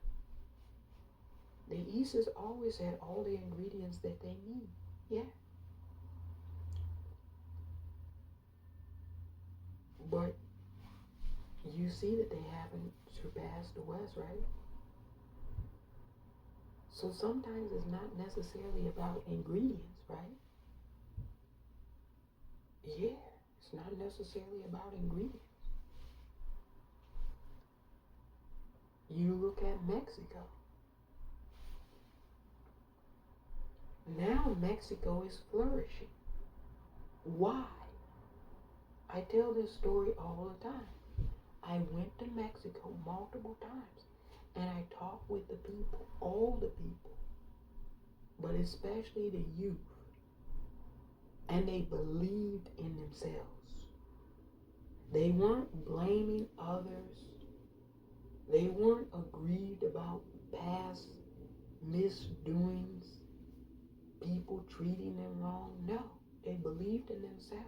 The East has always had all the ingredients that they need. Yeah. But you see that they haven't surpassed the West, right? So sometimes it's not necessarily about ingredients, right? Yeah, it's not necessarily about ingredients. You look at Mexico. Now Mexico is flourishing. Why? I tell this story all the time. I went to Mexico multiple times and I talked with the people, all the people, but especially the youth. And they believed in themselves. They weren't blaming others. They weren't aggrieved about past misdoings, people treating them wrong. No, they believed in themselves.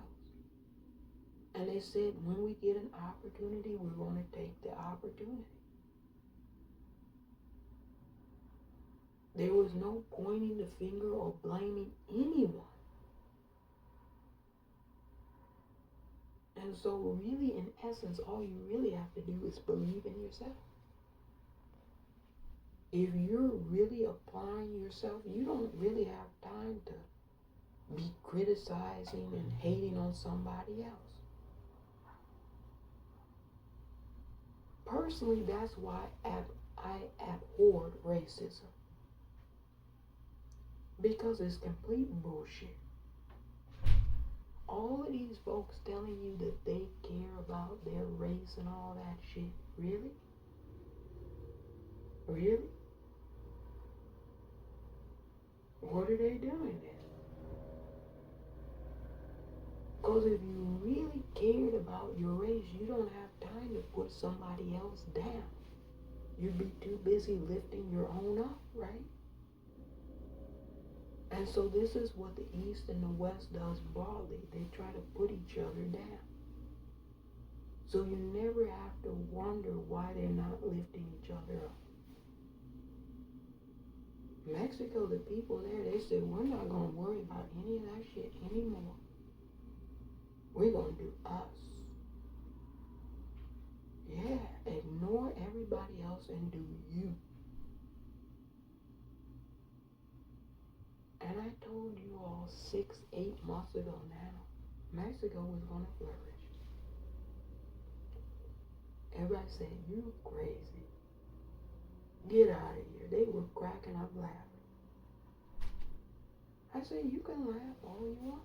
And they said, when we get an opportunity, we're going to take the opportunity. There was no pointing the finger or blaming anyone. And so really, in essence, all you really have to do is believe in yourself. If you're really applying yourself, you don't really have time to be criticizing and hating on somebody else. Personally, that's why I abhorred racism. Because it's complete bullshit. All of these folks telling you that they care about their race and all that shit. Really? Really? What are they doing then? Because if you really cared about your race, you don't have time to put somebody else down. You'd be too busy lifting your own up, right? And so this is what the East and the West does broadly. They try to put each other down. So you never have to wonder why they're not lifting each other up. Mexico, the people there, they said, we're not going to worry about any of that shit anymore. We're going to do us. Yeah, ignore everybody else and do you. And I told you all 6-8 months ago now, Mexico was going to flourish. Everybody said, you crazy. Get out of here. They were cracking up laughing. I said, you can laugh all you want.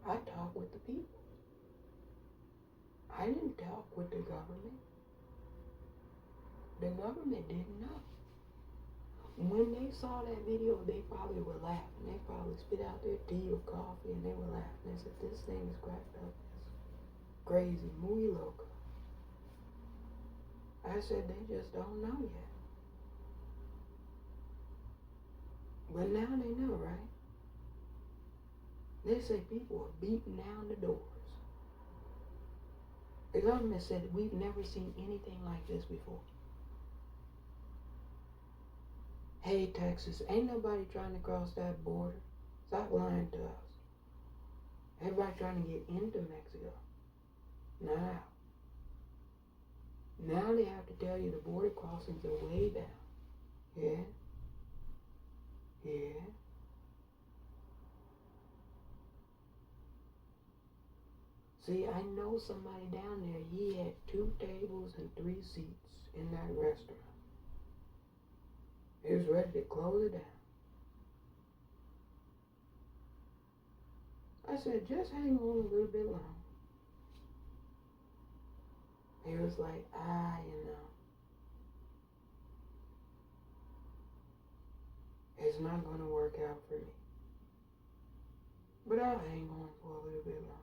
I talk with the people. I didn't talk with the government. The government didn't know. When they saw that video, they probably were laughing. They probably spit out their tea or coffee and they were laughing. They said, this thing is cracked up. It's crazy, muy loco. I said, they just don't know yet. But now they know, right? They say people are beating down the doors. The government said we've never seen anything like this before. Hey, Texas, ain't nobody trying to cross that border. Stop lying to us. Everybody trying to get into Mexico, not out. Now they have to tell you the border crossings are way down. Yeah. Yeah. See, I know somebody down there, he had 2 tables and 3 seats in that restaurant. He was ready to close it down. I said, just hang on a little bit longer. He was like, it's not going to work out for me. But I'll hang on for a little bit longer.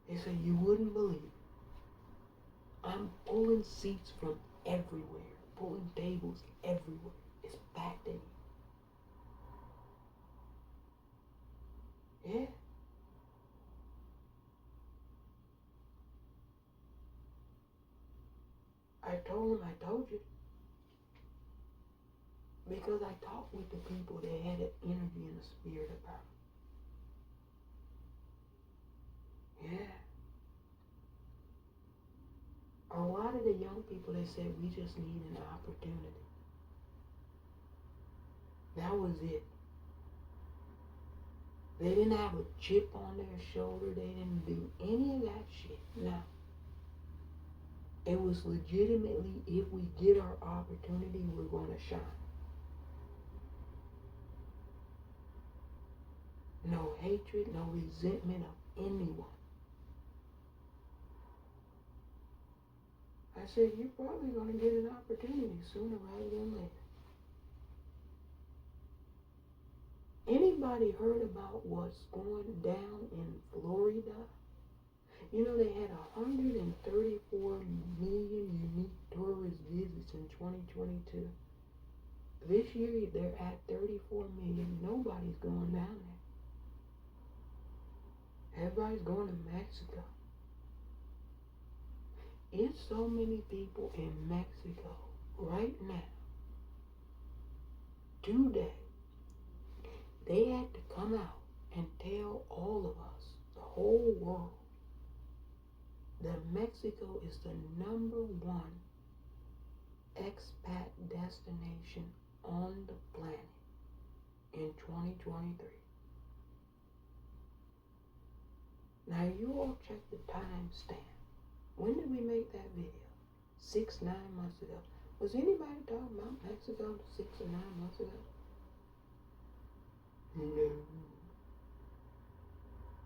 He said, you wouldn't believe it. I'm pulling seats from everywhere, pulling tables everywhere. It's packed in here. Yeah. I told him, I told you. Because I talked with the people that had an energy and a spirit about them. Yeah. A lot of the young people, they said, we just need an opportunity. That was it. They didn't have a chip on their shoulder. They didn't do any of that shit. No. It was legitimately, if we get our opportunity, we're going to shine. No hatred, no resentment of anyone. I said, you're probably going to get an opportunity sooner rather than later. Anybody heard about what's going down in Florida? You know, they had 134 million unique tourist visits in 2022. This year, they're at 34 million. Nobody's going down there. Everybody's going to Mexico. It's so many people in Mexico right now, today, they had to come out and tell all of us, the whole world, that Mexico is the #1 expat destination on the planet in 2023. Now you all check the timestamp. When did we make that video? 9 months ago. Was anybody talking about Mexico 6 or 9 months ago? No.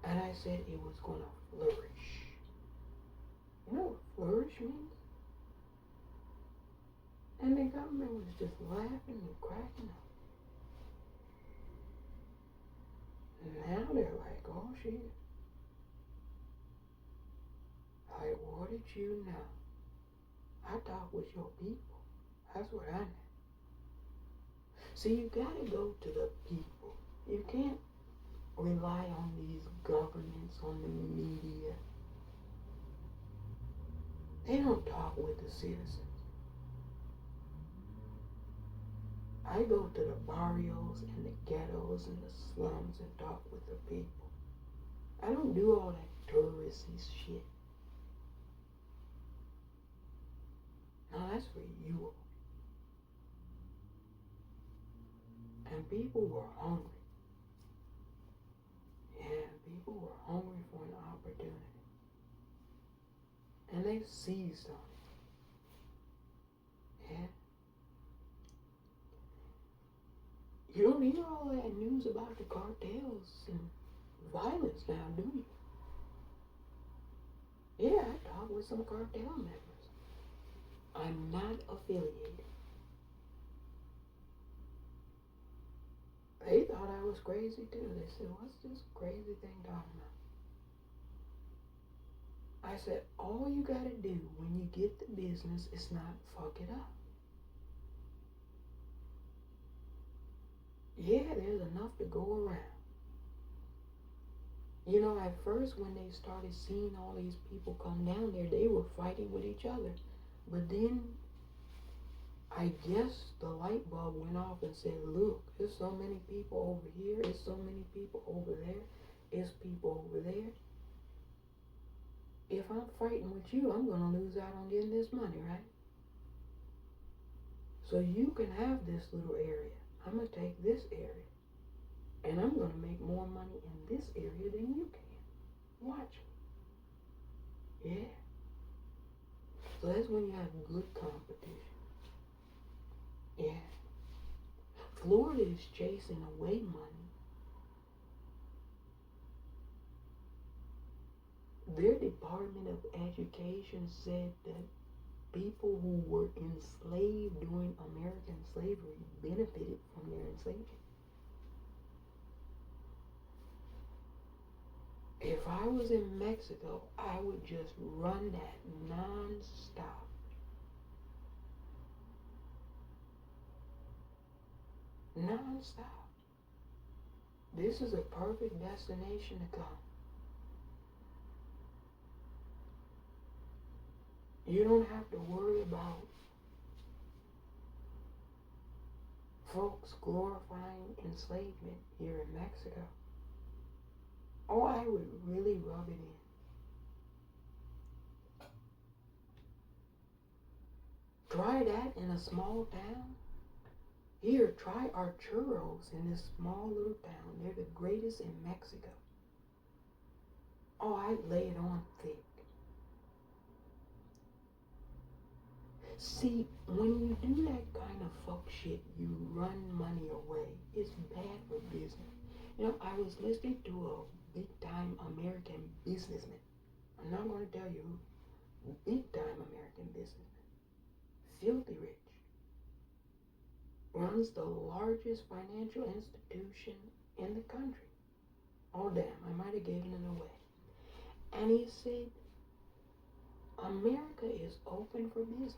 And I said it was going to flourish. You know what flourish means? And the government was just laughing and cracking up. And now they're like, oh shit. Like, what did you know? I talk with your people. That's what I know. See, you gotta go to the people. You can't rely on these governments, on the media. They don't talk with the citizens. I go to the barrios and the ghettos and the slums and talk with the people. I don't do all that touristy shit. No, that's for you. And people were hungry. Yeah, people were hungry for an opportunity. And they seized on it. Yeah. You don't hear all that news about the cartels and violence now, do you? Yeah, I talk with some cartel members. I'm not affiliated. They thought I was crazy too. They said, what's this crazy thing talking about? I said, all you gotta do when you get the business is not fuck it up. Yeah, there's enough to go around. You know, at first when they started seeing all these people come down there, they were fighting with each other. But then I guess the light bulb went off and said, look, there's so many people over here, there's so many people over there, there's people over there. If I'm fighting with you, I'm going to lose out on getting this money, right? So you can have this little area. I'm going to take this area. And I'm going to make more money in this area than you can. Watch me. Yeah. So that's when you have good competition. Yeah. Florida is chasing away money. Their Department of Education said that people who were enslaved during American slavery benefited from their enslavement. If I was in Mexico, I would just run that non-stop. Non-stop. This is a perfect destination to come. You don't have to worry about folks glorifying enslavement here in Mexico. Oh, I would really rub it in. Try that in a small town. Here, try our churros in this small little town. They're the greatest in Mexico. Oh, I'd lay it on thick. See, when you do that kind of fuck shit, you run money away. It's bad for business. You know, I was listening to a big-time American businessman. I'm not going to tell you who. Big-time American businessman. Filthy rich. Runs the largest financial institution in the country. Oh, damn, I might have given it away. And he said, America is open for business.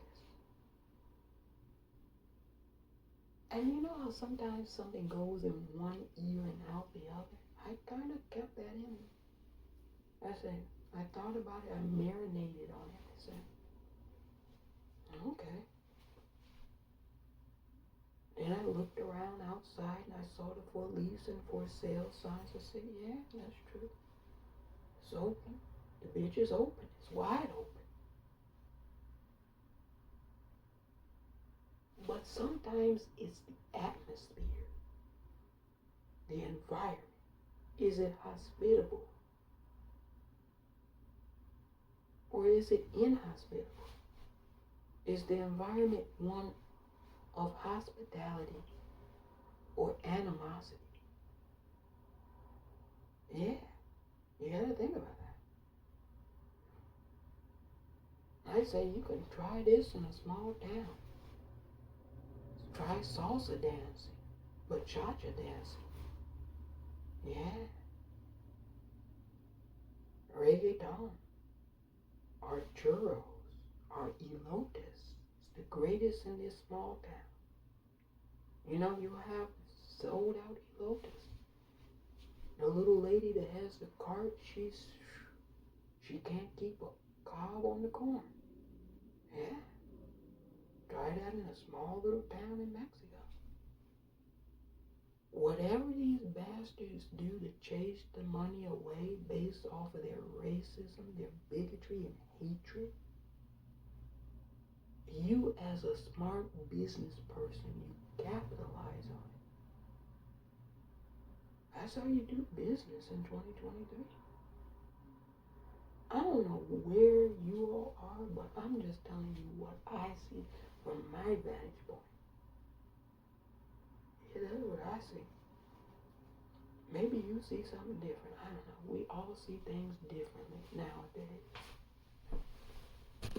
And you know how sometimes something goes in one ear and out the other? I kind of kept that in me. I said, I thought about it, I marinated on it. I said, okay. Then I looked around outside and I saw the for lease and for sale signs. I said, yeah, that's true. It's open. The bitch is open. It's wide open. But sometimes it's the atmosphere, the environment. Is it hospitable? Or is it inhospitable? Is the environment one of hospitality or animosity? Yeah, you gotta think about that. I say you can try this in a small town. Try salsa dancing, bachata dancing. Yeah. Reggaeton. Our churros. Our elotes. It's the greatest in this small town. You know, you have sold out elotes. The little lady that has the cart, she can't keep a cob on the corn. Yeah. Try that in a small little town in Mexico. Whatever these bastards do to chase the money away based off of their racism, their bigotry and hatred, you as a smart business person, you capitalize on it. That's how you do business in 2023. I don't know where you all are, but I'm just telling you what I see from my vantage point. Yeah, that's what I see. Maybe you see something different. I don't know. We all see things differently nowadays.